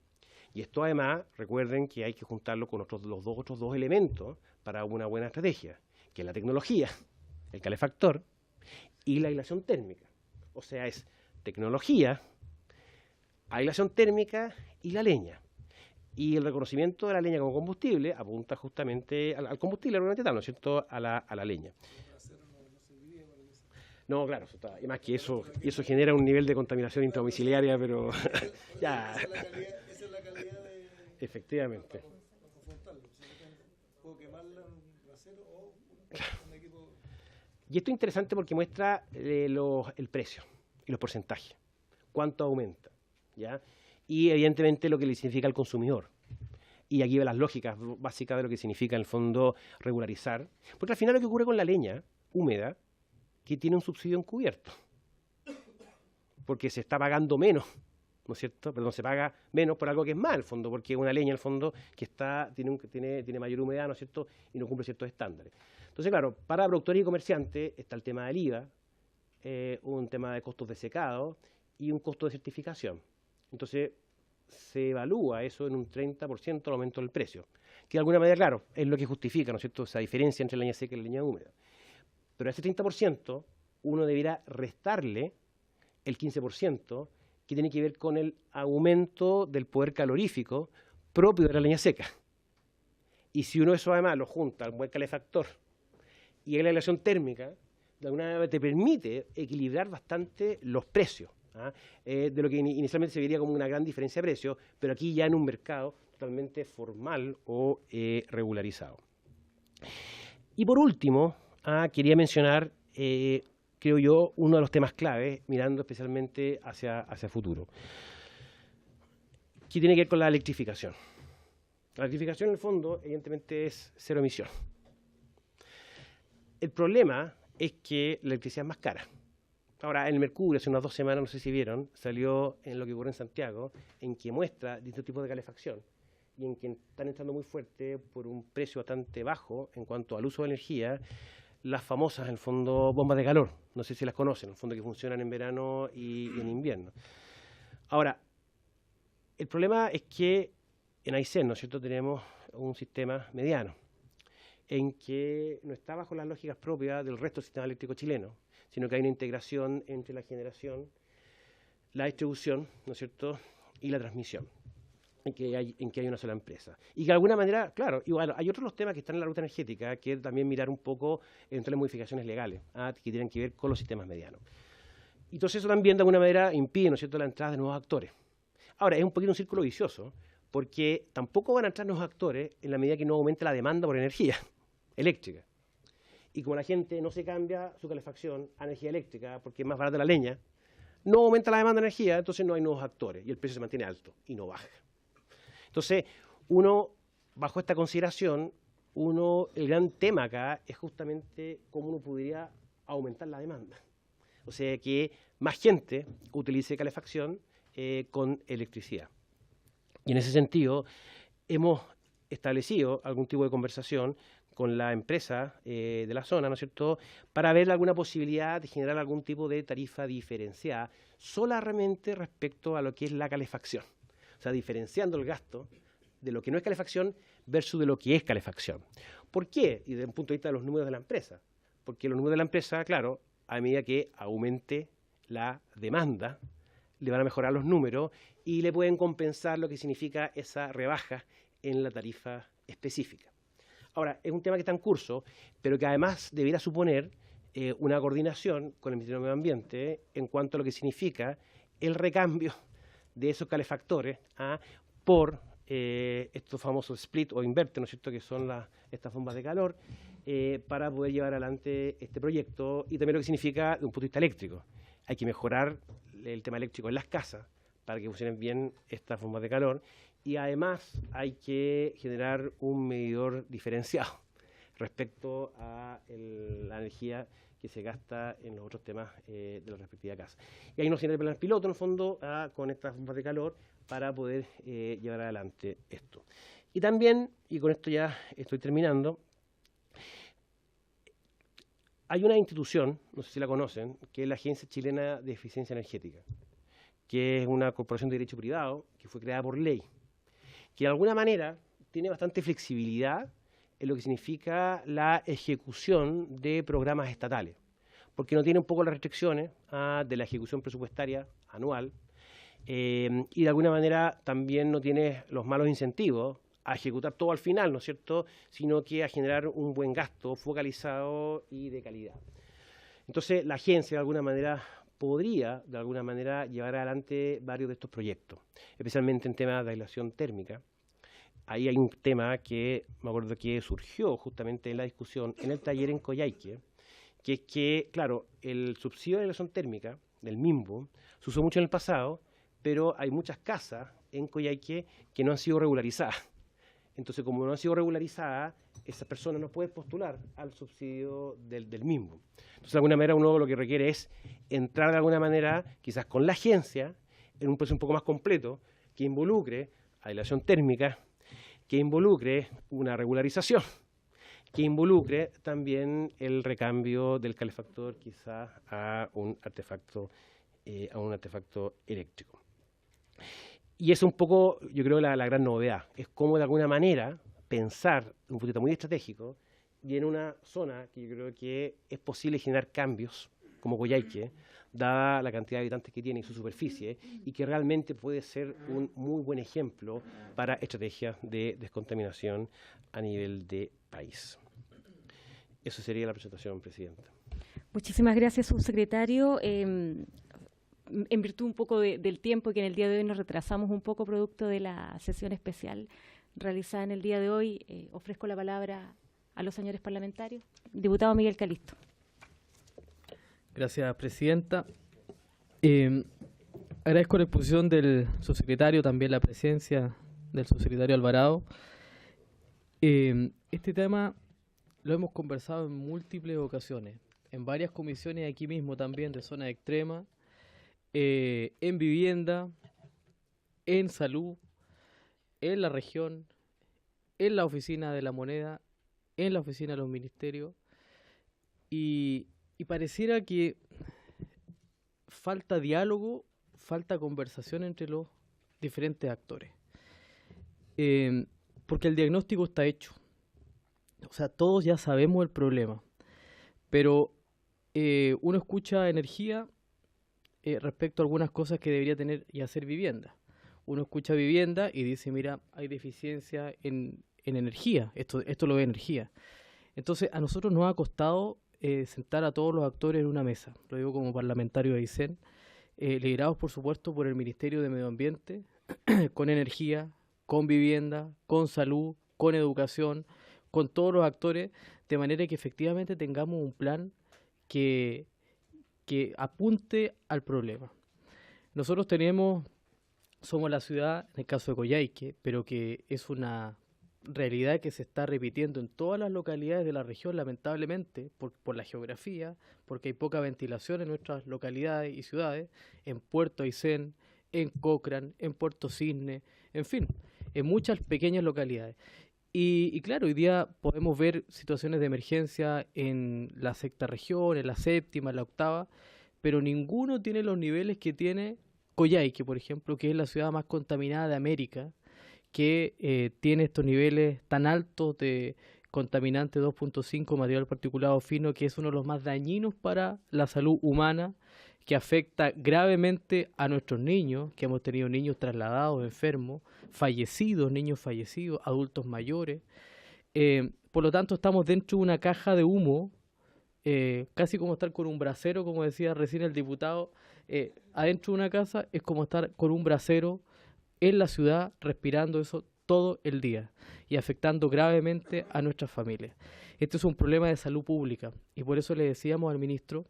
Y esto además, recuerden que hay que juntarlo con los otros dos elementos para una buena estrategia, que es la tecnología, el calefactor y la aislación térmica. O sea, es tecnología, aislación térmica y la leña. Y el reconocimiento de la leña como combustible apunta justamente al combustible, ¿no es cierto?, a la leña. No, claro, y más que eso genera un nivel de contaminación intradomiciliaria, pero ya. Esa es la calidad de... Efectivamente. Puedo quemarla en un brasero o un equipo... Y esto es interesante porque muestra el precio y los porcentajes, cuánto aumenta, ¿ya? Y evidentemente lo que le significa al consumidor. Y aquí ve las lógicas básicas de lo que significa en el fondo regularizar. Porque al final lo que ocurre con la leña húmeda, que tiene un subsidio encubierto, porque se está pagando menos, ¿no es cierto? Perdón, se paga menos por algo que es más, en el fondo, porque es una leña, en el fondo, que tiene mayor humedad, ¿no es cierto?, y no cumple ciertos estándares. Entonces, claro, para productores y comerciantes está el tema del IVA, un tema de costos de secado y un costo de certificación. Entonces, se evalúa eso en un 30% el aumento del precio, que de alguna manera, claro, es lo que justifica, ¿no es cierto?, esa diferencia entre la leña seca y la leña húmeda. Pero a ese 30% uno deberá restarle el 15% que tiene que ver con el aumento del poder calorífico propio de la leña seca. Y si uno eso además lo junta al buen calefactor y a la aislación térmica, de alguna manera te permite equilibrar bastante los precios, de lo que inicialmente se vería como una gran diferencia de precios, pero aquí ya en un mercado totalmente formal o regularizado. Y por último, quería mencionar, creo yo, uno de los temas claves, mirando especialmente hacia futuro, que tiene que ver con la electrificación. La electrificación, en el fondo, evidentemente es cero emisión. El problema es que la electricidad es más cara. Ahora, en el Mercurio, hace unas 2 semanas, no sé si vieron, salió en lo que ocurre en Santiago, en que muestra distintos tipos de calefacción y en que están entrando muy fuerte por un precio bastante bajo en cuanto al uso de energía, las famosas, en el fondo, bombas de calor. No sé si las conocen, en el fondo, que funcionan en verano y en invierno. Ahora, el problema es que en Aysén, ¿no es cierto?, tenemos un sistema mediano, en que no está bajo las lógicas propias del resto del sistema eléctrico chileno, sino que hay una integración entre la generación, la distribución, ¿no es cierto?, y la transmisión, en que hay una sola empresa. Y que de alguna manera, claro, igual, hay otros los temas que están en la ruta energética, que es también mirar un poco entre las modificaciones legales, que tienen que ver con los sistemas medianos. Y entonces eso también de alguna manera impide, ¿no es cierto?, la entrada de nuevos actores. Ahora, es un poquito un círculo vicioso, porque tampoco van a entrar nuevos actores en la medida que no aumente la demanda por energía eléctrica. Y como la gente no se cambia su calefacción a energía eléctrica porque es más barata la leña, no aumenta la demanda de energía, entonces no hay nuevos actores y el precio se mantiene alto y no baja. Entonces, bajo esta consideración, el gran tema acá es justamente cómo uno podría aumentar la demanda. O sea, que más gente utilice calefacción con electricidad. Y en ese sentido, hemos establecido algún tipo de conversación con la empresa de la zona, ¿no es cierto?, para ver alguna posibilidad de generar algún tipo de tarifa diferenciada solamente respecto a lo que es la calefacción. O sea, diferenciando el gasto de lo que no es calefacción versus de lo que es calefacción. ¿Por qué? Y desde un punto de vista de los números de la empresa. Porque los números de la empresa, claro, a medida que aumente la demanda, le van a mejorar los números y le pueden compensar lo que significa esa rebaja en la tarifa específica. Ahora, es un tema que está en curso, pero que además debiera suponer una coordinación con el Ministerio de Medio Ambiente en cuanto a lo que significa el recambio de esos calefactores por estos famosos split o inverter, ¿no es cierto?, que son estas bombas de calor, para poder llevar adelante este proyecto, y también lo que significa de un punto de vista eléctrico. Hay que mejorar el tema eléctrico en las casas para que funcionen bien estas bombas de calor, y además hay que generar un medidor diferenciado respecto a la energía que se gasta en los otros temas de la respectiva casa. Y ahí nos tiene el plan piloto, en el fondo, con estas bombas de calor para poder llevar adelante esto. Y también, y con esto ya estoy terminando, hay una institución, no sé si la conocen, que es la Agencia Chilena de Eficiencia Energética, que es una corporación de derecho privado que fue creada por ley, que de alguna manera tiene bastante flexibilidad en lo que significa la ejecución de programas estatales, porque no tiene un poco las restricciones de la ejecución presupuestaria anual, y de alguna manera también no tiene los malos incentivos a ejecutar todo al final, ¿no es cierto?, sino que a generar un buen gasto focalizado y de calidad. Entonces, la agencia, de alguna manera, podría, de alguna manera, llevar adelante varios de estos proyectos, especialmente en temas de aislación térmica. Ahí hay un tema que me acuerdo que surgió justamente en la discusión en el taller en Coyhaique, que es que, claro, el subsidio de aislación térmica del MIMBU se usó mucho en el pasado, pero hay muchas casas en Coyhaique que no han sido regularizadas. Entonces, como no han sido regularizadas, esas personas no pueden postular al subsidio del MIMBU. Entonces, de alguna manera, uno lo que requiere es entrar de alguna manera, quizás con la agencia, en un proceso un poco más completo, que involucre aislación térmica, que involucre una regularización, que involucre también el recambio del calefactor quizás a un artefacto eléctrico. Y es un poco, yo creo, la gran novedad, es cómo de alguna manera pensar un punto de vista muy estratégico y en una zona que yo creo que es posible generar cambios, como Coyhaique, dada la cantidad de habitantes que tiene y su superficie, y que realmente puede ser un muy buen ejemplo para estrategias de descontaminación a nivel de país. Eso sería la presentación, Presidenta. Muchísimas gracias, subsecretario. En virtud un poco del tiempo, que en el día de hoy nos retrasamos un poco producto de la sesión especial realizada en el día de hoy, ofrezco la palabra a los señores parlamentarios. Diputado Miguel Calisto. Gracias, Presidenta. Agradezco la exposición del subsecretario, también la presencia del subsecretario Alvarado. Este tema lo hemos conversado en múltiples ocasiones, en varias comisiones aquí mismo también de zona extrema, en vivienda, en salud, en la región, en la oficina de la moneda, en la oficina de los ministerios, y pareciera que falta diálogo, falta conversación entre los diferentes actores, porque el diagnóstico está hecho, o sea, todos ya sabemos el problema, pero uno escucha energía respecto a algunas cosas que debería tener y hacer vivienda. Uno escucha vivienda y dice, mira, hay deficiencia en energía, esto lo ve energía. Entonces, a nosotros nos ha costado sentar a todos los actores en una mesa, lo digo como parlamentario de Aysén, liderados, por supuesto, por el Ministerio de Medio Ambiente, con energía, con vivienda, con salud, con educación, con todos los actores, de manera que efectivamente tengamos un plan que apunte al problema. Nosotros somos la ciudad, en el caso de Coyhaique, pero que es una realidad que se está repitiendo en todas las localidades de la región, lamentablemente, por la geografía, porque hay poca ventilación en nuestras localidades y ciudades, en Puerto Aysén, en Cochrane, en Puerto Cisne, en fin, en muchas pequeñas localidades. Y claro, hoy día podemos ver situaciones de emergencia en la sexta región, en la séptima, en la octava, pero ninguno tiene los niveles que tiene Coyhaique, por ejemplo, que es la ciudad más contaminada de América, que tiene estos niveles tan altos de contaminante 2.5, material particulado fino, que es uno de los más dañinos para la salud humana, que afecta gravemente a nuestros niños, que hemos tenido niños trasladados, enfermos, fallecidos, niños fallecidos, adultos mayores. Por lo tanto, estamos dentro de una caja de humo casi como estar con un brasero, como decía recién el diputado, adentro de una casa es como estar con un brasero en la ciudad, respirando eso todo el día y afectando gravemente a nuestras familias. Este es un problema de salud pública y por eso le decíamos al ministro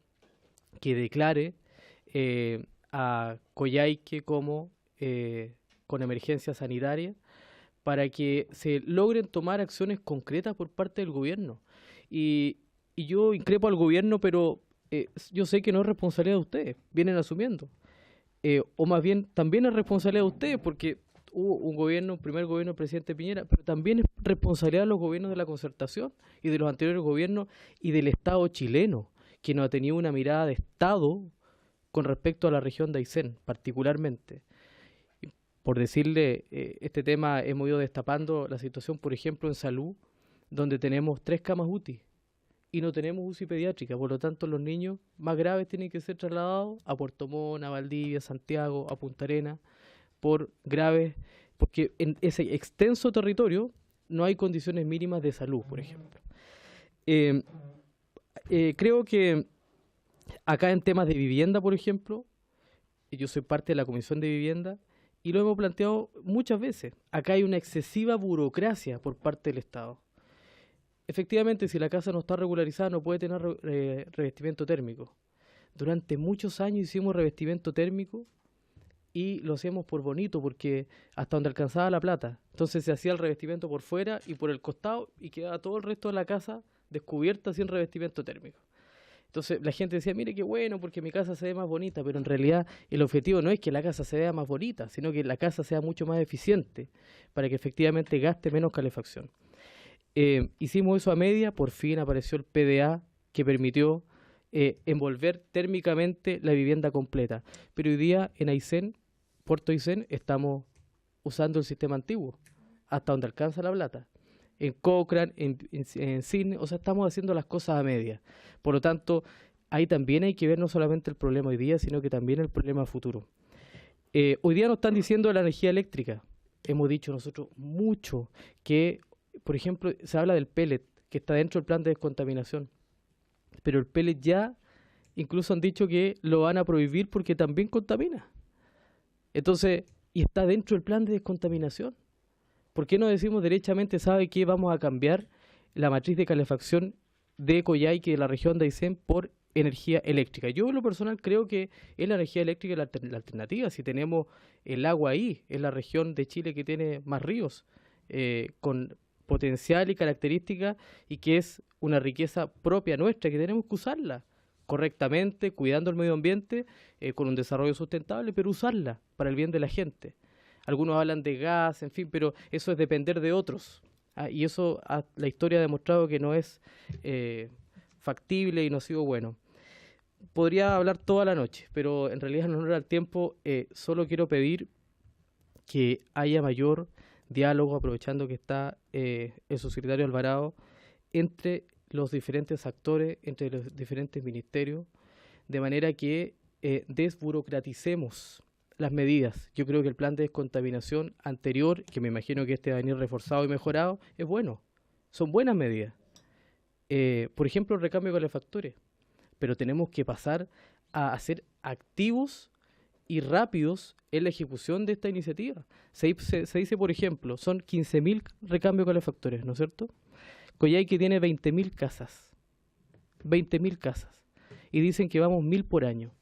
que declare a Coyhaique como con emergencia sanitaria para que se logren tomar acciones concretas por parte del gobierno. Y yo increpo al gobierno, pero yo sé que no es responsabilidad de ustedes, vienen asumiendo. O más bien también es responsabilidad de ustedes, porque hubo un primer gobierno del presidente Piñera, pero también es responsabilidad de los gobiernos de la concertación y de los anteriores gobiernos y del Estado chileno, que no ha tenido una mirada de Estado con respecto a la región de Aysén, particularmente. Por decirle, este tema hemos ido destapando la situación, por ejemplo, en salud, donde tenemos 3 camas UTI y no tenemos UCI pediátrica, por lo tanto los niños más graves tienen que ser trasladados a Puerto Montt, a Valdivia, a Santiago, a Punta Arenas, porque en ese extenso territorio no hay condiciones mínimas de salud, por ejemplo. Creo que acá en temas de vivienda, por ejemplo, yo soy parte de la Comisión de Vivienda y lo hemos planteado muchas veces. Acá hay una excesiva burocracia por parte del Estado. Efectivamente, si la casa no está regularizada, no puede tener revestimiento térmico. Durante muchos años hicimos revestimiento térmico y lo hacíamos por bonito, porque hasta donde alcanzaba la plata. Entonces se hacía el revestimiento por fuera y por el costado y quedaba todo el resto de la casa descubierta sin revestimiento térmico. Entonces la gente decía, mire qué bueno, porque mi casa se ve más bonita, pero en realidad el objetivo no es que la casa se vea más bonita, sino que la casa sea mucho más eficiente para que efectivamente gaste menos calefacción. Hicimos eso a media, por fin apareció el PDA que permitió envolver térmicamente la vivienda completa. Pero hoy día en Aysén, Puerto Aysén, estamos usando el sistema antiguo, hasta donde alcanza la plata. En Cochrane, en Cisne, o sea, estamos haciendo las cosas a media. Por lo tanto, ahí también hay que ver no solamente el problema hoy día, sino que también el problema futuro. Hoy día nos están diciendo de la energía eléctrica. Hemos dicho nosotros mucho que, por ejemplo, se habla del pellet, que está dentro del plan de descontaminación. Pero el pellet ya, incluso han dicho que lo van a prohibir porque también contamina. Entonces, y está dentro del plan de descontaminación. ¿Por qué no decimos derechamente, sabe que vamos a cambiar la matriz de calefacción de Coyhaique, de la región de Aysén, por energía eléctrica? Yo en lo personal creo que es la energía eléctrica la alternativa. Si tenemos el agua ahí, es la región de Chile que tiene más ríos, con potencial y características, y que es una riqueza propia nuestra, que tenemos que usarla correctamente, cuidando el medio ambiente, con un desarrollo sustentable, pero usarla para el bien de la gente. Algunos hablan de gas, en fin, pero eso es depender de otros. Y eso la historia ha demostrado que no es factible y no ha sido bueno. Podría hablar toda la noche, pero en realidad en honor al tiempo solo quiero pedir que haya mayor diálogo, aprovechando que está el subsecretario Alvarado, entre los diferentes actores, entre los diferentes ministerios, de manera que desburocraticemos las medidas. Yo creo que el plan de descontaminación anterior, que me imagino que este va a venir reforzado y mejorado, es bueno. Son buenas medidas. Por ejemplo, el recambio de calefactores. Pero tenemos que pasar a ser activos y rápidos en la ejecución de esta iniciativa. Se dice, por ejemplo, son 15.000 recambios calefactores, ¿no es cierto? Coyhaique tiene 20.000 casas. 20.000 casas. Y dicen que vamos 1.000 por año.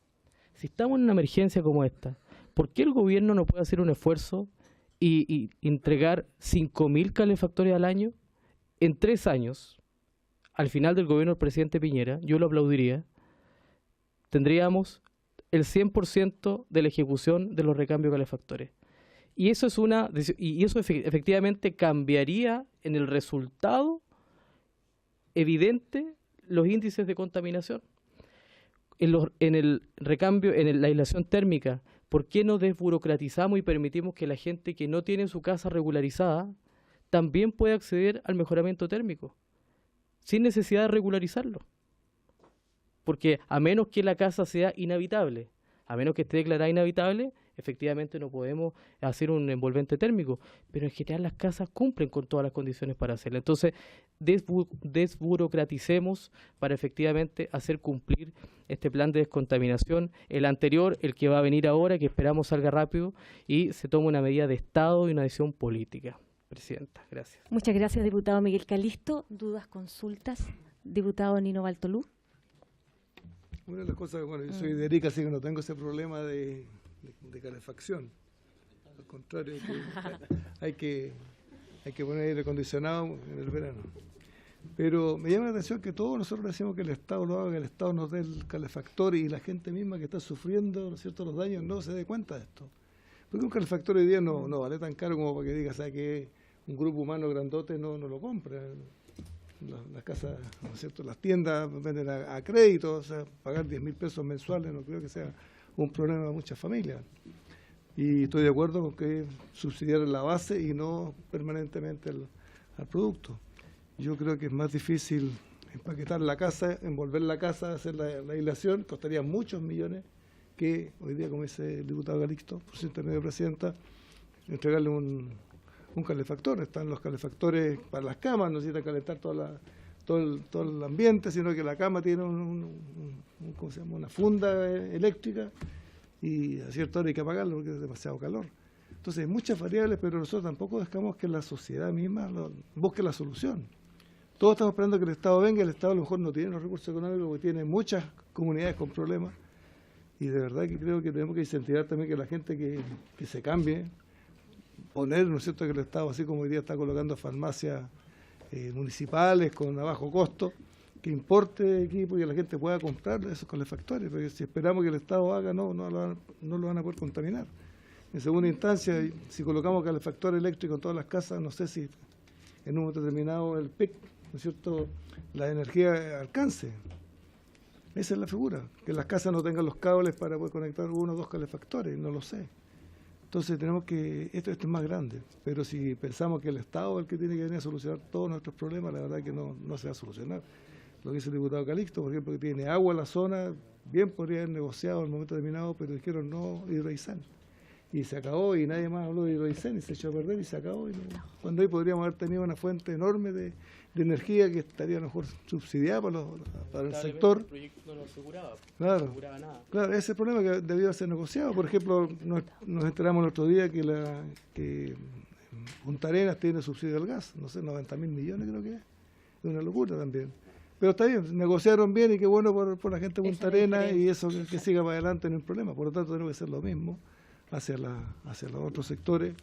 Si estamos en una emergencia como esta, ¿por qué el gobierno no puede hacer un esfuerzo y entregar 5.000 calefactores al año? En 3 años, al final del gobierno del presidente Piñera, yo lo aplaudiría, tendríamos el 100% de la ejecución de los recambios calefactores. Y eso efectivamente cambiaría en el resultado evidente los índices de contaminación. En el recambio, la aislación térmica, ¿por qué no desburocratizamos y permitimos que la gente que no tiene su casa regularizada también pueda acceder al mejoramiento térmico, sin necesidad de regularizarlo? Porque a menos que la casa sea inhabitable, a menos que esté declarada inhabitable, efectivamente no podemos hacer un envolvente térmico, pero en general las casas cumplen con todas las condiciones para hacerlo. Entonces, desburocraticemos para efectivamente hacer cumplir este plan de descontaminación, el anterior, el que va a venir ahora, que esperamos salga rápido y se tome una medida de Estado y una decisión política. Presidenta, gracias. Muchas gracias, diputado Miguel Calisto. ¿Dudas, consultas? Diputado Nino Valtolú. Una de las cosas, bueno, yo soy de Arica, así que no tengo ese problema de calefacción. Al contrario, hay que poner aire acondicionado en el verano. Pero me llama la atención que todos nosotros decimos que el Estado lo haga, que el Estado nos dé el calefactor y la gente misma que está sufriendo, ¿no es cierto?, los daños no se dé cuenta de esto. Porque un calefactor hoy día no vale tan caro como para que diga, ¿sabes qué? Un grupo humano grandote no lo compra. Las casas, ¿no es cierto?, las tiendas venden a crédito, o sea, pagar 10.000 pesos mensuales no creo que sea un problema de muchas familias. Y estoy de acuerdo con que subsidiar la base y no permanentemente al producto. Yo creo que es más difícil empaquetar la casa, envolver la casa, hacer la aislación, costaría muchos millones que hoy día, como dice el diputado Calixto, por su intermedio presidenta, entregarle un calefactor. Están los calefactores para las camas, no necesitan calentar todo el ambiente, sino que la cama tiene ¿cómo se llama?, una funda eléctrica y a cierta hora hay que apagarlo porque es demasiado calor. Entonces hay muchas variables, pero nosotros tampoco dejamos que la sociedad misma busque la solución. Todos estamos esperando que el Estado venga, el Estado a lo mejor no tiene los recursos económicos porque tiene muchas comunidades con problemas y de verdad que creo que tenemos que incentivar también que la gente que se cambie, poner, ¿no es cierto?, que el Estado, así como hoy día está colocando farmacias municipales con a bajo costo, que importe equipo y que la gente pueda comprar esos calefactores, porque si esperamos que el Estado haga, no lo van a poder contaminar. En segunda instancia, si colocamos calefactor eléctrico en todas las casas, no sé si en un momento determinado el PIC, ¿no es cierto?, la energía alcance. Esa es la figura, que las casas no tengan los cables para poder conectar 1 o 2 calefactores, no lo sé. Entonces tenemos que, esto es más grande, pero si pensamos que el Estado es el que tiene que venir a solucionar todos nuestros problemas, la verdad que no se va a solucionar. Lo que dice el diputado Calixto, por ejemplo, que tiene agua en la zona, bien podría haber negociado en el momento determinado, pero dijeron no, Hidroaizén. Y se acabó y nadie más habló de Hidroaizén y se echó a perder y se acabó. Cuando hoy podríamos haber tenido una fuente enorme de energía que estaría a lo mejor subsidiada para el sector. El proyecto no lo aseguraba, claro, no aseguraba nada. Claro, ese es el problema que debió ser negociado. Por ejemplo, nos enteramos el otro día que Punta Arenas tiene subsidio al gas, no sé, 90.000 millones creo que es. Es una locura también. Pero está bien, negociaron bien y qué bueno por la gente de Punta Arenas y eso que siga para adelante no hay problema. Por lo tanto, tenemos que hacer lo mismo hacia los otros sectores,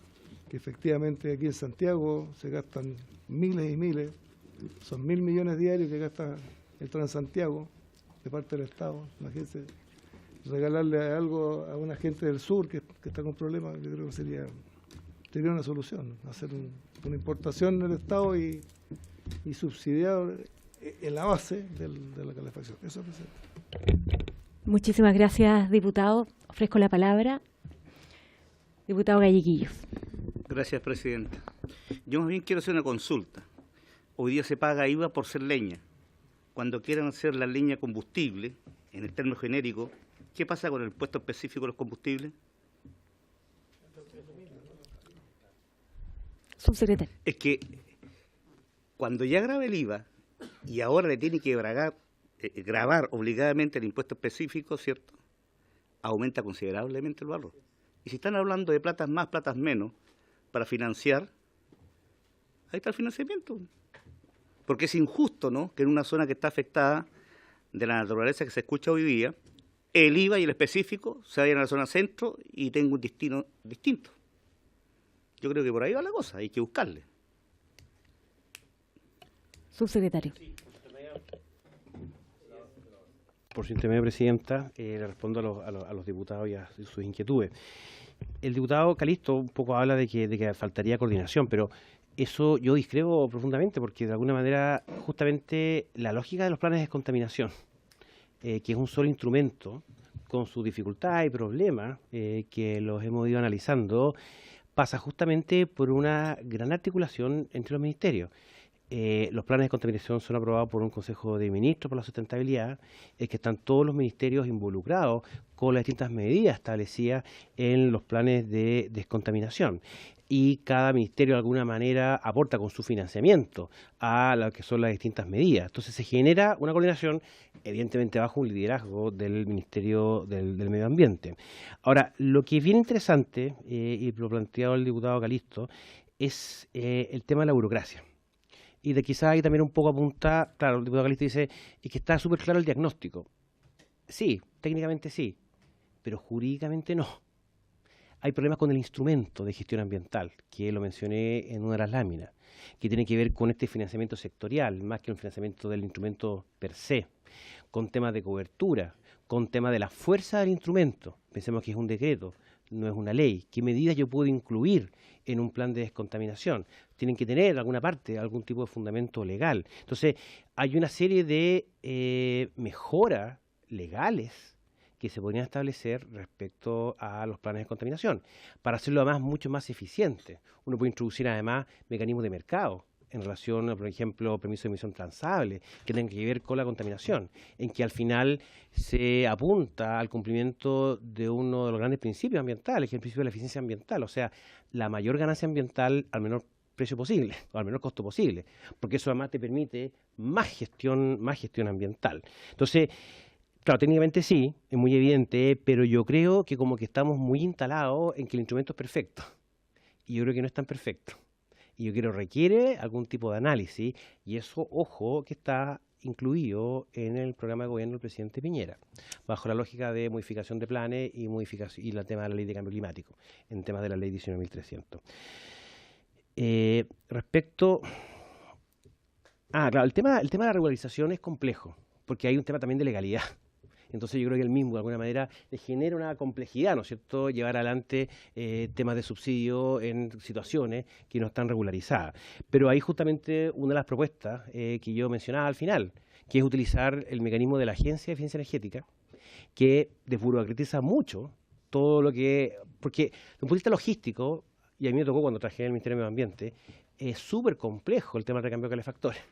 que efectivamente aquí en Santiago se gastan miles y miles, son 1.000 millones diarios que gasta el Transantiago de parte del Estado. Imagínense, regalarle algo a una gente del sur que está con problemas, yo creo que sería una solución, hacer una importación del Estado y subsidiar en la base de la calefacción. Eso es. Muchísimas gracias, diputado. Ofrezco la palabra. Diputado Galleguillos. Gracias, presidenta. Yo más bien quiero hacer una consulta. Hoy día se paga IVA por ser leña. Cuando quieran hacer la leña combustible, en el término genérico, ¿qué pasa con el impuesto específico de los combustibles? Subsecretario. Es que cuando ya graba el IVA y ahora le tiene que grabar obligadamente el impuesto específico, ¿cierto?, aumenta considerablemente el valor. Y si están hablando de platas más, platas menos, para financiar, ahí está el financiamiento. Porque es injusto, ¿no?, que en una zona que está afectada de la naturaleza que se escucha hoy día, el IVA y el específico se vayan a la zona centro y tenga un destino distinto. Yo creo que por ahí va la cosa, hay que buscarle. Subsecretario. Por su intermedio, presidenta, le respondo a los diputados y a sus inquietudes. El diputado Calixto un poco habla de que faltaría coordinación, pero eso yo discrepo profundamente, porque de alguna manera justamente la lógica de los planes de descontaminación, que es un solo instrumento con sus dificultades y problemas que los hemos ido analizando, pasa justamente por una gran articulación entre los ministerios. los planes de contaminación son aprobados por un Consejo de Ministros por la Sustentabilidad, es que están todos los ministerios involucrados con las distintas medidas establecidas en los planes de descontaminación. Y cada ministerio de alguna manera aporta con su financiamiento a lo que son las distintas medidas. Entonces se genera una coordinación, evidentemente bajo un liderazgo del Ministerio del Medio Ambiente. Ahora, lo que es bien interesante, y lo planteado el diputado Calisto, es el tema de la burocracia. Y de quizás ahí también un poco apunta, claro, el diputado Calisto dice, es que está súper claro el diagnóstico. Sí, técnicamente sí, pero jurídicamente no. Hay problemas con el instrumento de gestión ambiental, que lo mencioné en una de las láminas, que tiene que ver con este financiamiento sectorial, más que un financiamiento del instrumento per se, con temas de cobertura, con temas de la fuerza del instrumento. Pensemos que es un decreto, no es una ley. ¿Qué medidas yo puedo incluir en un plan de descontaminación? Tienen que tener alguna parte, algún tipo de fundamento legal. Entonces, hay una serie de mejoras legales que se podrían establecer respecto a los planes de contaminación, para hacerlo además mucho más eficiente. Uno puede introducir además mecanismos de mercado en relación a, por ejemplo, permiso de emisión transable, que tengan que ver con la contaminación, en que al final se apunta al cumplimiento de uno de los grandes principios ambientales, que es el principio de la eficiencia ambiental, o sea, la mayor ganancia ambiental al menor precio posible, o al menor costo posible, porque eso además te permite más gestión ambiental. Entonces, claro, técnicamente sí, es muy evidente, pero yo creo que como que estamos muy instalados en que el instrumento es perfecto. Y yo creo que no es tan perfecto. Y yo creo que requiere algún tipo de análisis, y eso, ojo, que está incluido en el programa de gobierno del presidente Piñera, bajo la lógica de modificación de planes y el tema de la ley de cambio climático, en temas de la ley 19.300. Respecto... claro, el tema de la regularización es complejo, porque hay un tema también de legalidad. Entonces yo creo que el mismo, de alguna manera, le genera una complejidad, ¿no es cierto?, llevar adelante temas de subsidio en situaciones que no están regularizadas. Pero hay justamente una de las propuestas que yo mencionaba al final, que es utilizar el mecanismo de la Agencia de Eficiencia Energética, que desburocratiza mucho todo lo que... Porque desde un punto de vista logístico, y a mí me tocó cuando trabajé en el Ministerio de Medio Ambiente, es súper complejo el tema del recambio de calefactores.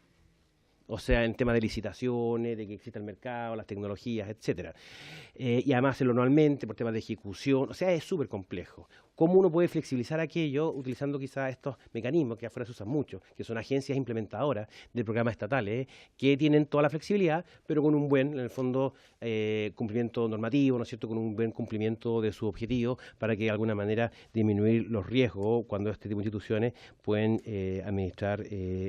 O sea, en temas de licitaciones, de que exista el mercado, las tecnologías, etcétera. Y además hacerlo anualmente por temas de ejecución. O sea, es súper complejo. ¿Cómo uno puede flexibilizar aquello utilizando quizás estos mecanismos que afuera se usan mucho, que son agencias implementadoras de programas estatales, que tienen toda la flexibilidad, pero con un buen, en el fondo, cumplimiento normativo, ¿no es cierto?, con un buen cumplimiento de su objetivo, para que de alguna manera disminuir los riesgos cuando este tipo de instituciones pueden administrar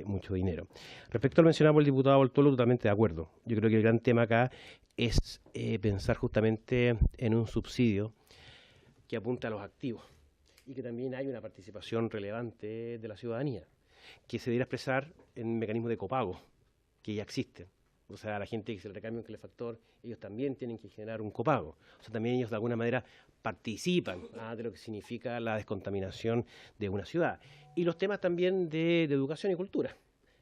mucho dinero. Respecto al mencionado por el diputado Bartolo, totalmente de acuerdo. Yo creo que el gran tema acá es pensar justamente en un subsidio que apunta a los activos y que también hay una participación relevante de la ciudadanía, que se debiera expresar en mecanismos de copago que ya existen. O sea, a la gente que se le recambia un calefactor, ellos también tienen que generar un copago. O sea, también ellos de alguna manera participan de lo que significa la descontaminación de una ciudad. Y los temas también de educación y cultura.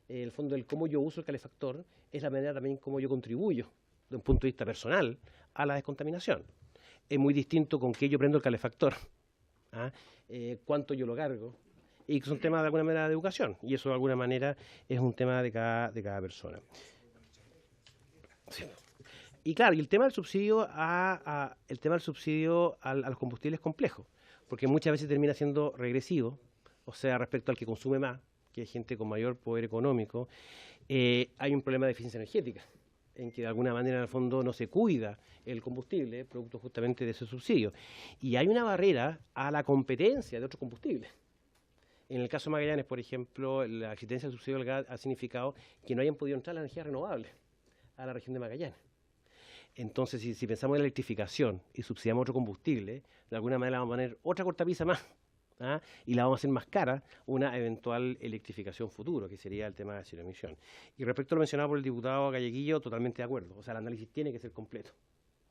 El fondo del cómo yo uso el calefactor es la manera también como yo contribuyo, desde un punto de vista personal, a la descontaminación. Es muy distinto con qué yo prendo el calefactor, cuánto yo lo cargo, y que son temas de alguna manera de educación, y eso de alguna manera es un tema de cada persona. Sí. Y claro, y el tema del subsidio a los combustibles es complejo, porque muchas veces termina siendo regresivo, o sea, respecto al que consume más, que hay gente con mayor poder económico. Hay un problema de eficiencia energética, en que de alguna manera en el fondo no se cuida el combustible, producto justamente de ese subsidio. Y hay una barrera a la competencia de otros combustibles. En el caso de Magallanes, por ejemplo, la existencia del subsidio del gas ha significado que no hayan podido entrar las energías renovables a la región de Magallanes. Entonces, si pensamos en la electrificación y subsidiamos otro combustible, de alguna manera vamos a poner otra cortapisa más, y la vamos a hacer más cara una eventual electrificación futuro, que sería el tema de cero emisión. Y respecto a lo mencionado por el diputado Galleguillo, totalmente de acuerdo. O sea, el análisis tiene que ser completo,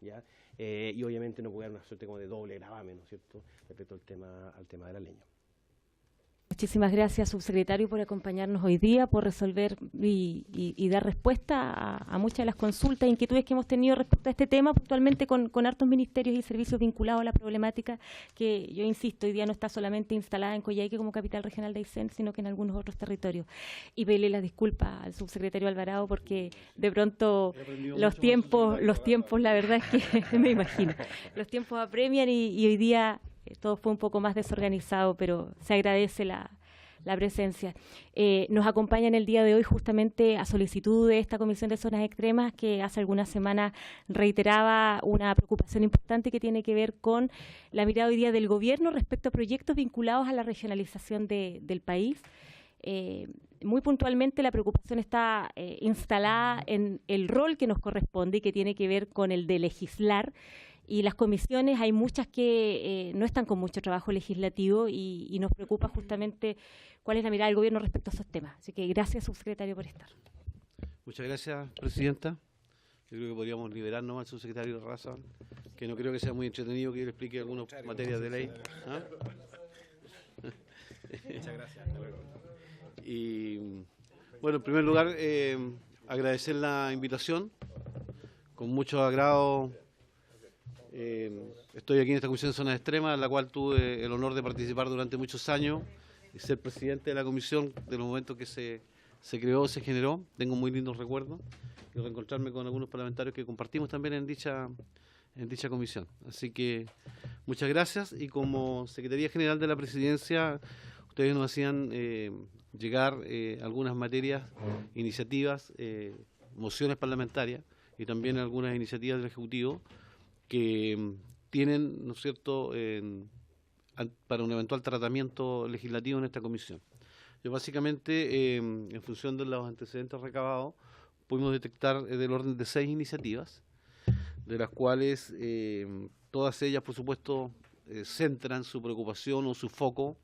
¿ya? Y obviamente no puede haber una suerte como de doble gravamen, ¿no es cierto?, respecto al tema de la leña. Muchísimas gracias, subsecretario, por acompañarnos hoy día, por resolver y dar respuesta a muchas de las consultas e inquietudes que hemos tenido respecto a este tema, puntualmente con hartos ministerios y servicios vinculados a la problemática que, yo insisto, hoy día no está solamente instalada en Coyhaique como capital regional de Aysén, sino que en algunos otros territorios. Y pedirle las disculpas al subsecretario Alvarado porque de pronto los tiempos, la verdad es que me imagino, los tiempos apremian y hoy día todo fue un poco más desorganizado, pero se agradece la presencia. Nos acompaña en el día de hoy justamente a solicitud de esta Comisión de Zonas Extremas que hace algunas semanas reiteraba una preocupación importante que tiene que ver con la mirada hoy día del gobierno respecto a proyectos vinculados a la regionalización del país. Muy puntualmente la preocupación está instalada en el rol que nos corresponde y que tiene que ver con el de legislar. Y las comisiones, hay muchas que no están con mucho trabajo legislativo y nos preocupa justamente cuál es la mirada del gobierno respecto a esos temas. Así que gracias, subsecretario, por estar. Muchas gracias, presidenta. Yo creo que podríamos liberarnos al subsecretario Raza, que no creo que sea muy entretenido que él explique algunas materias de ley. ¿Ah? Muchas gracias. Y bueno, en primer lugar, agradecer la invitación. Con mucho agrado. Estoy aquí en esta Comisión de Zonas Extremas, en la cual tuve el honor de participar durante muchos años y ser presidente de la comisión de los momentos que se creó, se generó. Tengo muy lindos recuerdos y reencontrarme con algunos parlamentarios que compartimos también en dicha comisión. Así que muchas gracias, y como Secretaría General de la Presidencia, ustedes nos hacían llegar algunas materias, iniciativas, mociones parlamentarias y también algunas iniciativas del Ejecutivo que tienen, ¿no es cierto?, para un eventual tratamiento legislativo en esta comisión. Yo básicamente, en función de los antecedentes recabados, pudimos detectar del orden de 6 iniciativas, de las cuales todas ellas, por supuesto, centran su preocupación o su foco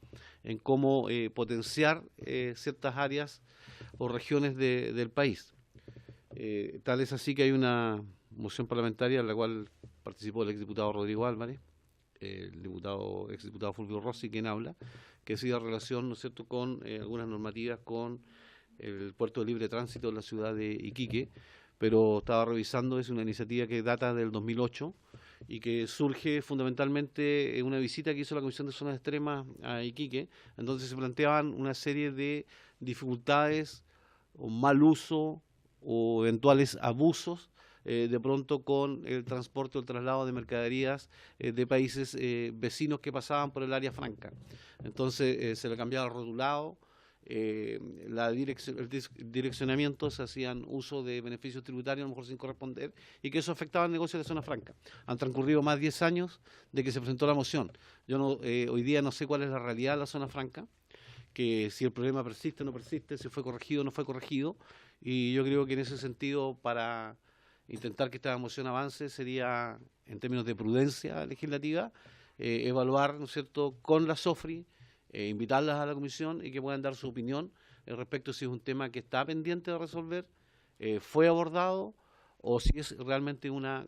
en cómo potenciar ciertas áreas o regiones del país. Tal es así que hay una moción parlamentaria en la cual participó el exdiputado Rodrigo Álvarez, el exdiputado Fulvio Rossi, quien habla, que hacía relación, ¿no es cierto?, con algunas normativas con el puerto de libre tránsito de la ciudad de Iquique, pero estaba revisando, es una iniciativa que data del 2008 y que surge fundamentalmente en una visita que hizo la Comisión de Zonas Extremas a Iquique, entonces se planteaban una serie de dificultades o mal uso o eventuales abusos de pronto con el transporte o el traslado de mercaderías de países vecinos que pasaban por el área franca. Entonces se le cambiaba el rotulado, el direccionamiento, se hacían uso de beneficios tributarios, a lo mejor sin corresponder, y que eso afectaba al negocio de la zona franca. Han transcurrido más de 10 años de que se presentó la moción. Yo hoy día no sé cuál es la realidad de la zona franca, que si el problema persiste o no persiste, si fue corregido o no fue corregido, y yo creo que en ese sentido, para intentar que esta moción avance, sería, en términos de prudencia legislativa, evaluar, ¿no es cierto?, con la SOFRI, invitarlas a la comisión y que puedan dar su opinión respecto a si es un tema que está pendiente de resolver, fue abordado o si es realmente una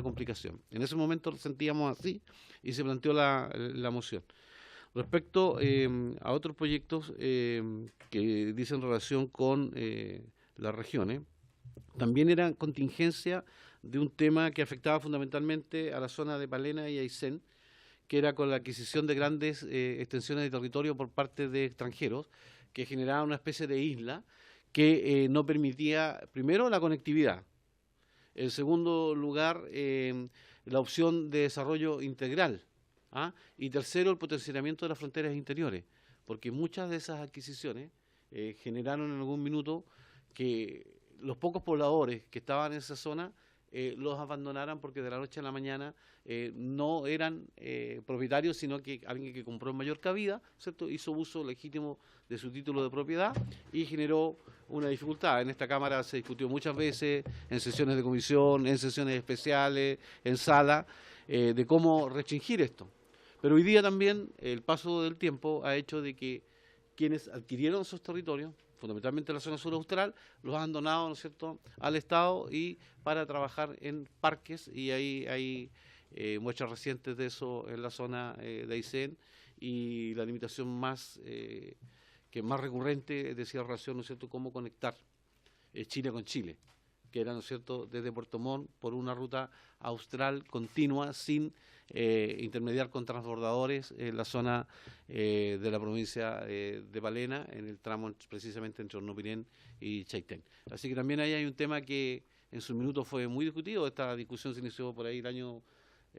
complicación. En ese momento lo sentíamos así y se planteó la moción. Respecto a otros proyectos que dicen relación con las regiones, también era contingencia de un tema que afectaba fundamentalmente a la zona de Palena y Aysén, que era con la adquisición de grandes extensiones de territorio por parte de extranjeros, que generaba una especie de isla que no permitía, primero, la conectividad, en segundo lugar, la opción de desarrollo integral, y tercero, el potenciamiento de las fronteras interiores, porque muchas de esas adquisiciones generaron en algún minuto que los pocos pobladores que estaban en esa zona los abandonaran porque de la noche a la mañana no eran propietarios, sino que alguien que compró en mayor cabida, ¿cierto?, hizo uso legítimo de su título de propiedad y generó una dificultad. En esta Cámara se discutió muchas veces, en sesiones de comisión, en sesiones especiales, en sala, de cómo restringir esto. Pero hoy día también el paso del tiempo ha hecho de que quienes adquirieron esos territorios, fundamentalmente la zona sur austral, los han donado, ¿no es cierto?, al Estado y para trabajar en parques, y ahí hay muestras recientes de eso en la zona de Aysén y la limitación más que más recurrente decía relación, ¿no es cierto?, cómo conectar Chile con Chile, que era, ¿no es cierto?, desde Puerto Montt por una ruta austral continua sin intermediar con transbordadores en la zona de la provincia de Palena, en el tramo precisamente entre Hornopirén y Chaitén. Así que también ahí hay un tema que en su minuto fue muy discutido. Esta discusión se inició por ahí el año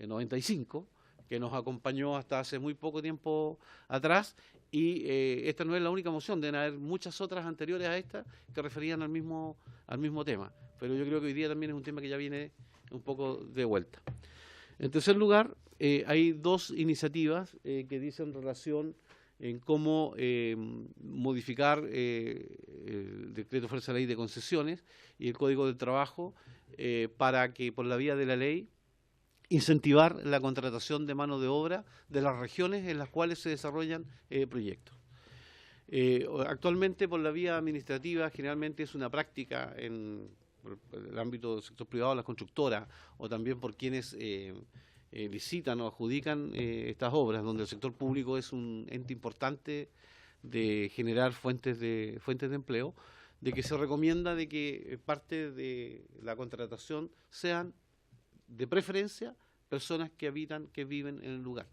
95, que nos acompañó hasta hace muy poco tiempo atrás, y esta no es la única moción, deben haber muchas otras anteriores a esta que referían al mismo tema, pero yo creo que hoy día también es un tema que ya viene un poco de vuelta. En tercer lugar, hay dos iniciativas que dicen relación en cómo modificar el decreto fuerza de ley de concesiones y el Código del Trabajo para que por la vía de la ley incentivar la contratación de mano de obra de las regiones en las cuales se desarrollan proyectos. Actualmente por la vía administrativa generalmente es una práctica en el ámbito del sector privado, las constructoras, o también por quienes licitan o adjudican estas obras, donde el sector público es un ente importante de generar fuentes de empleo, de que se recomienda de que parte de la contratación sean de preferencia personas que viven en el lugar.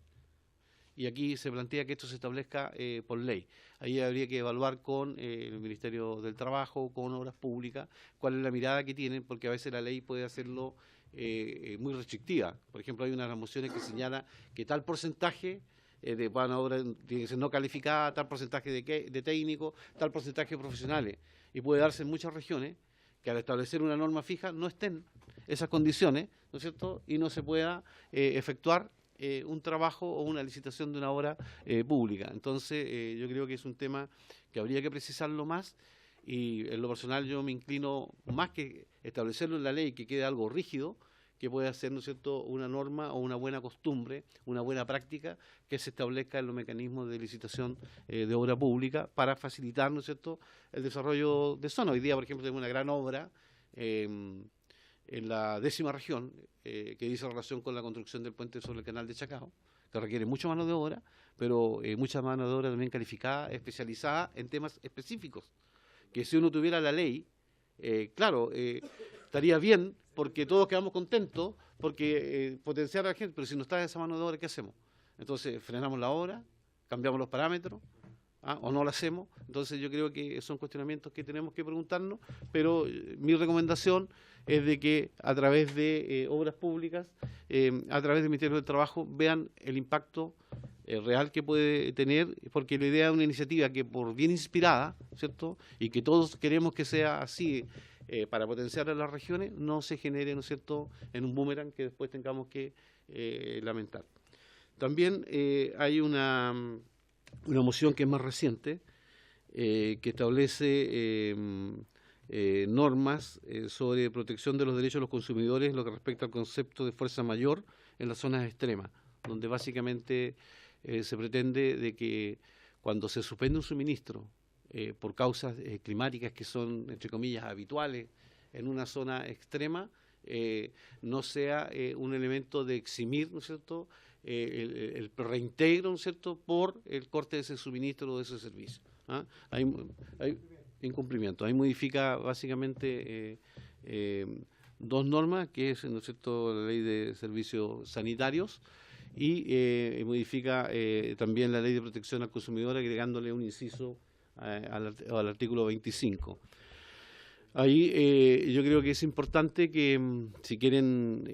Y aquí se plantea que esto se establezca por ley. Ahí habría que evaluar con el Ministerio del Trabajo, con Obras Públicas, cuál es la mirada que tienen, porque a veces la ley puede hacerlo muy restrictiva. Por ejemplo, hay una de las mociones que señala que tal porcentaje de mano de obra tiene que ser no calificada, tal porcentaje de técnicos, tal porcentaje de profesionales. Y puede darse en muchas regiones que al establecer una norma fija no estén esas condiciones, ¿no es cierto?, y no se pueda efectuar un trabajo o una licitación de una obra pública. Entonces, yo creo que es un tema que habría que precisarlo más, y en lo personal yo me inclino más que establecerlo en la ley, que quede algo rígido, que pueda ser, ¿no es cierto?, una norma o una buena costumbre, una buena práctica que se establezca en los mecanismos de licitación de obra pública para facilitar, ¿no es cierto?, el desarrollo de zona. Hoy día, por ejemplo, tenemos una gran obra en la 10ª región que dice relación con la construcción del puente sobre el canal de Chacao, que requiere mucha mano de obra, pero mucha mano de obra también calificada, especializada en temas específicos, que si uno tuviera la ley, claro, estaría bien, porque todos quedamos contentos, porque potenciar a la gente, pero si no está esa mano de obra, ¿qué hacemos? Entonces, frenamos la obra, cambiamos los parámetros, o no lo hacemos. Entonces yo creo que son cuestionamientos que tenemos que preguntarnos, pero mi recomendación es de que a través de obras públicas, a través del Ministerio del Trabajo, vean el impacto real que puede tener, porque la idea es una iniciativa que por bien inspirada, ¿cierto?, y que todos queremos que sea así para potenciar a las regiones, no se genere, ¿no es cierto?, en un boomerang que después tengamos que lamentar. También hay una moción que es más reciente, que establece normas sobre protección de los derechos de los consumidores en lo que respecta al concepto de fuerza mayor en las zonas extremas, donde básicamente se pretende de que cuando se suspende un suministro por causas climáticas que son, entre comillas, habituales en una zona extrema, no sea un elemento de eximir, ¿no es cierto?, el reintegro, ¿no es cierto?, por el corte de ese suministro o de ese servicio. Hay incumplimiento. Ahí modifica básicamente dos normas, que es, ¿no es cierto?, la ley de servicios sanitarios, y modifica también la ley de protección al consumidor, agregándole un inciso al artículo 25. Ahí yo creo que es importante que si quieren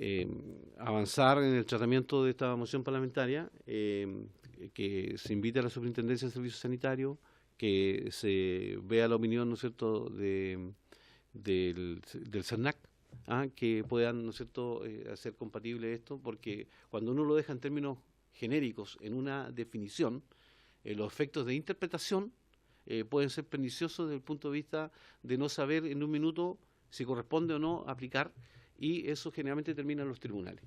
avanzar en el tratamiento de esta moción parlamentaria, que se invite a la Superintendencia de Servicios Sanitarios, que se vea la opinión, ¿no es cierto?, del CERNAC, que puedan, ¿no es cierto?, hacer compatible esto, porque cuando uno lo deja en términos genéricos en una definición, los efectos de interpretación pueden ser perniciosos desde el punto de vista de no saber en un minuto si corresponde o no aplicar, y eso generalmente termina en los tribunales.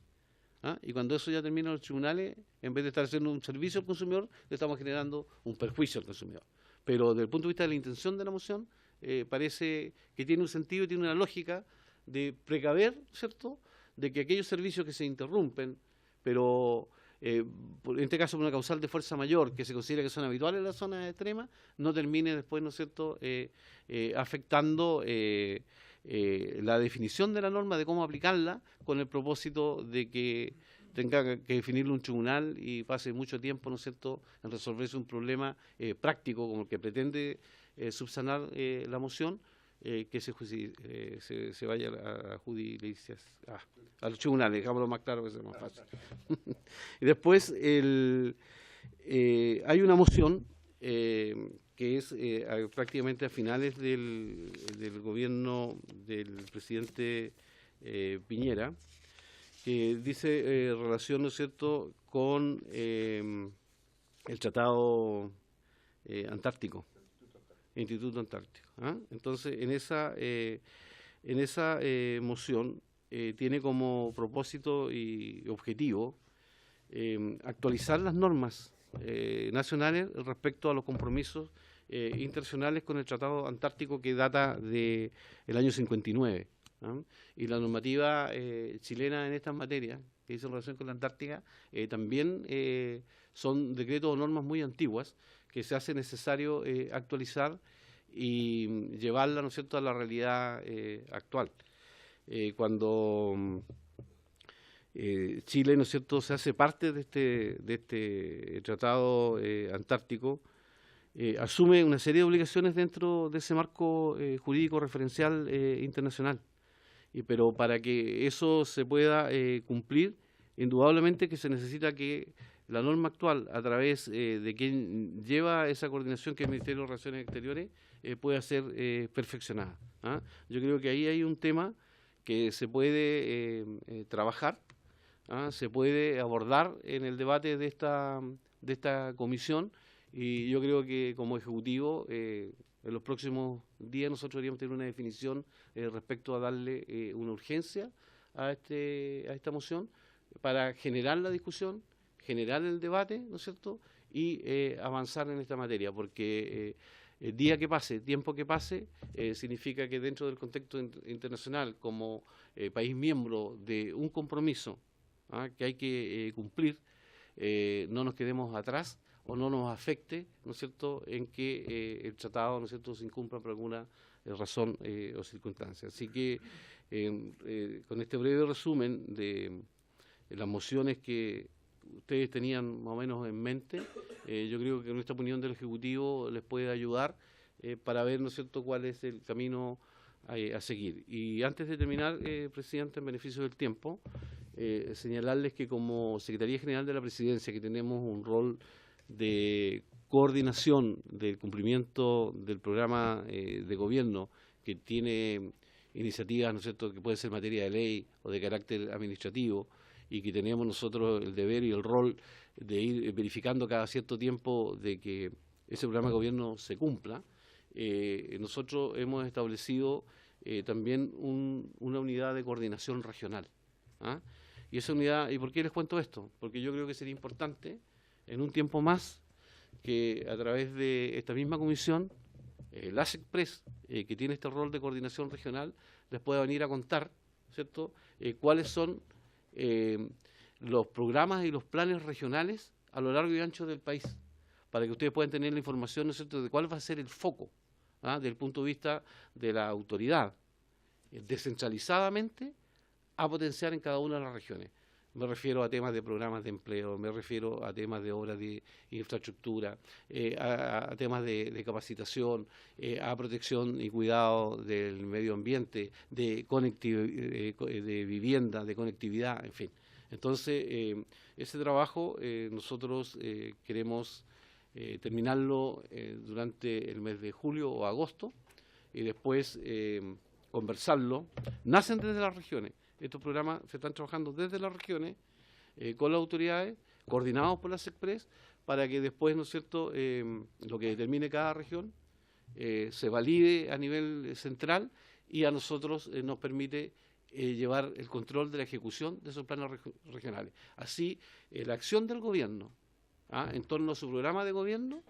Y cuando eso ya termina en los tribunales, en vez de estar haciendo un servicio al consumidor, le estamos generando un perjuicio al consumidor. Pero desde el punto de vista de la intención de la moción, parece que tiene un sentido y tiene una lógica de precaver, ¿cierto?, de que aquellos servicios que se interrumpen, pero en este caso por una causal de fuerza mayor, que se considera que son habituales en las zonas extremas, no termine después, ¿no es cierto?, afectando la definición de la norma, de cómo aplicarla, con el propósito de que tenga que definirlo un tribunal y pase mucho tiempo, ¿no es cierto?, en resolverse un problema práctico como el que pretende subsanar la moción, que se vaya a los tribunales, digámoslo más claro que sea más fácil. Y después hay una moción que es prácticamente a finales del gobierno del presidente Piñera, que dice relación, ¿no es cierto?, con el Tratado Antártico, Instituto Antártico. Entonces, en esa moción tiene como propósito y objetivo actualizar las normas nacionales respecto a los compromisos internacionales con el Tratado Antártico, que data del año 59. Y la normativa chilena en estas materias, que dice en relación con la Antártica, también son decretos o normas muy antiguas que se hace necesario actualizar y llevarla, ¿no es cierto?, a la realidad actual. Cuando Chile, ¿no es cierto?, se hace parte de este tratado antártico, asume una serie de obligaciones dentro de ese marco jurídico referencial internacional. Pero para que eso se pueda cumplir, indudablemente que se necesita que la norma actual, a través de quien lleva esa coordinación, que es el Ministerio de Relaciones Exteriores, pueda ser perfeccionada. Yo creo que ahí hay un tema que se puede trabajar, se puede abordar en el debate de esta comisión, y yo creo que como Ejecutivo en los próximos días nosotros deberíamos tener una definición respecto a darle una urgencia a esta moción para generar la discusión, generar el debate, ¿no es cierto?, y avanzar en esta materia, porque el día que pase, tiempo que pase, significa que dentro del contexto internacional, como país miembro de un compromiso que hay que cumplir, no nos quedemos atrás o no nos afecte, ¿no es cierto?, en que el tratado, ¿no es cierto?, se incumpla por alguna razón o circunstancia. Así que con este breve resumen de las mociones que ustedes tenían más o menos en mente, yo creo que nuestra opinión del Ejecutivo les puede ayudar para ver, ¿no es cierto?, cuál es el camino a seguir. Y antes de terminar, Presidente, en beneficio del tiempo, señalarles que como Secretaría General de la Presidencia, que tenemos un rol de coordinación del cumplimiento del programa de gobierno, que tiene iniciativas, ¿no es cierto?, que puede ser materia de ley o de carácter administrativo, y que tenemos nosotros el deber y el rol de ir verificando cada cierto tiempo de que ese programa de gobierno se cumpla. Nosotros hemos establecido también una unidad de coordinación regional. Y esa unidad, ¿y por qué les cuento esto? Porque yo creo que sería importante en un tiempo más que a través de esta misma comisión, la SECPRES, que tiene este rol de coordinación regional, les pueda venir a contar, ¿cierto?, cuáles son los programas y los planes regionales a lo largo y ancho del país, para que ustedes puedan tener la información, ¿no es cierto?, de cuál va a ser el foco, desde el punto de vista de la autoridad, descentralizadamente a potenciar en cada una de las regiones. Me refiero a temas de programas de empleo, me refiero a temas de obras de infraestructura, a temas de capacitación, a protección y cuidado del medio ambiente, de vivienda, de conectividad, en fin. Entonces, ese trabajo nosotros queremos terminarlo durante el mes de julio o agosto, y después conversarlo. Nacen desde las regiones. Estos programas se están trabajando desde las regiones, con las autoridades, coordinados por la SECPRES, para que después, ¿no es cierto?, lo que determine cada región se valide a nivel central, y a nosotros nos permite llevar el control de la ejecución de esos planes regionales. Así, la acción del gobierno en torno a su programa de gobierno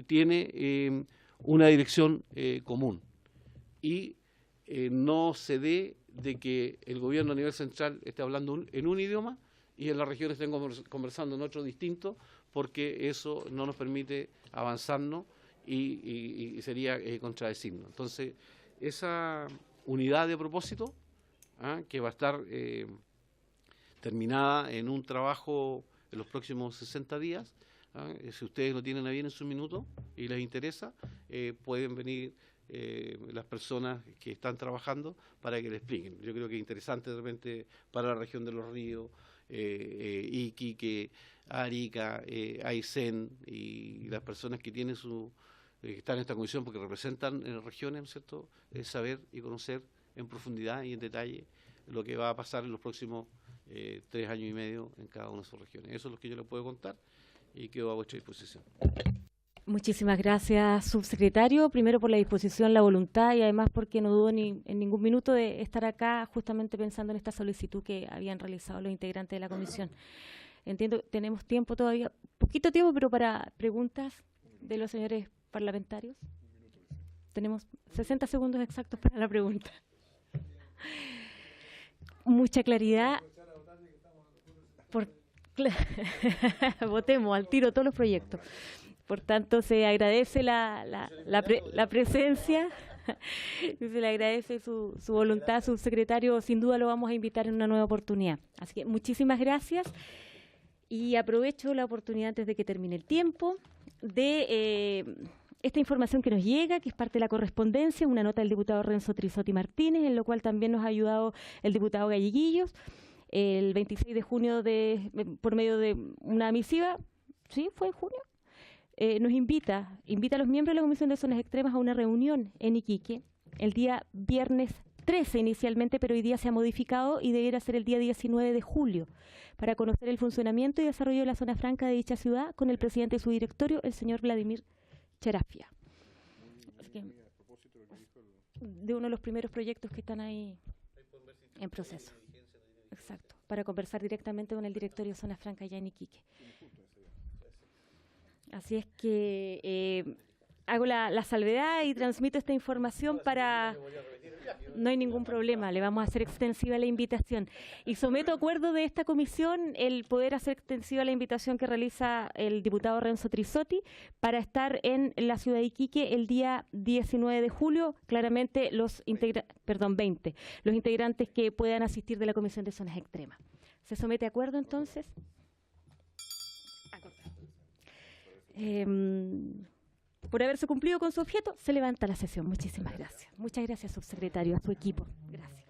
tiene una dirección común, y no se dé de que el gobierno a nivel central esté hablando en un idioma y en las regiones estén conversando en otro distinto, porque eso no nos permite avanzarnos y sería contradecirnos. Entonces, esa unidad de propósito, que va a estar terminada en un trabajo en los próximos 60 días, si ustedes lo tienen a bien en su minuto y les interesa, pueden venir las personas que están trabajando para que les expliquen. Yo creo que es interesante de repente para la región de Los Ríos, Iquique, Arica, Aysén y las personas que tienen que están en esta comisión porque representan regiones, ¿no es cierto?, saber y conocer en profundidad y en detalle lo que va a pasar en los próximos 3 años y medio en cada una de sus regiones. Eso es lo que yo les puedo contar y quedo a vuestra disposición. Muchísimas gracias, subsecretario, primero por la disposición, la voluntad y además porque no dudo en ningún minuto de estar acá justamente pensando en esta solicitud que habían realizado los integrantes de la comisión. Entiendo que tenemos tiempo todavía, poquito tiempo, pero para preguntas de los señores parlamentarios. Tenemos 60 segundos exactos para la pregunta. Mucha claridad. Votemos al tiro todos los proyectos. Por tanto, se agradece la presencia, se le agradece su voluntad, subsecretario. Sin duda lo vamos a invitar en una nueva oportunidad. Así que muchísimas gracias y aprovecho la oportunidad antes de que termine el tiempo de esta información que nos llega, que es parte de la correspondencia, una nota del diputado Renzo Trisotti Martínez, en lo cual también nos ha ayudado el diputado Galleguillos, el 26 de junio por medio de una misiva, ¿sí? ¿Fue en junio? Nos invita a los miembros de la Comisión de Zonas Extremas a una reunión en Iquique el día viernes 13 inicialmente, pero hoy día se ha modificado y debiera ser el día 19 de julio, para conocer el funcionamiento y desarrollo de la zona franca de dicha ciudad con el presidente de su directorio, el señor Vladimir Cherafia. De uno de los primeros proyectos que están ahí en proceso. Exacto, para conversar directamente con el directorio de Zona Franca allá en Iquique. Así es que hago la salvedad y transmito esta información para... No hay ningún problema, le vamos a hacer extensiva la invitación. Y someto a acuerdo de esta comisión el poder hacer extensiva la invitación que realiza el diputado Renzo Trisotti para estar en la ciudad de Iquique el día 19 de julio. Claramente los 20, los integrantes que puedan asistir de la Comisión de Zonas Extremas. ¿Se somete a acuerdo entonces? Por haberse cumplido con su objeto, se levanta la sesión. Muchísimas gracias. Muchas gracias, subsecretario, a su equipo. Gracias.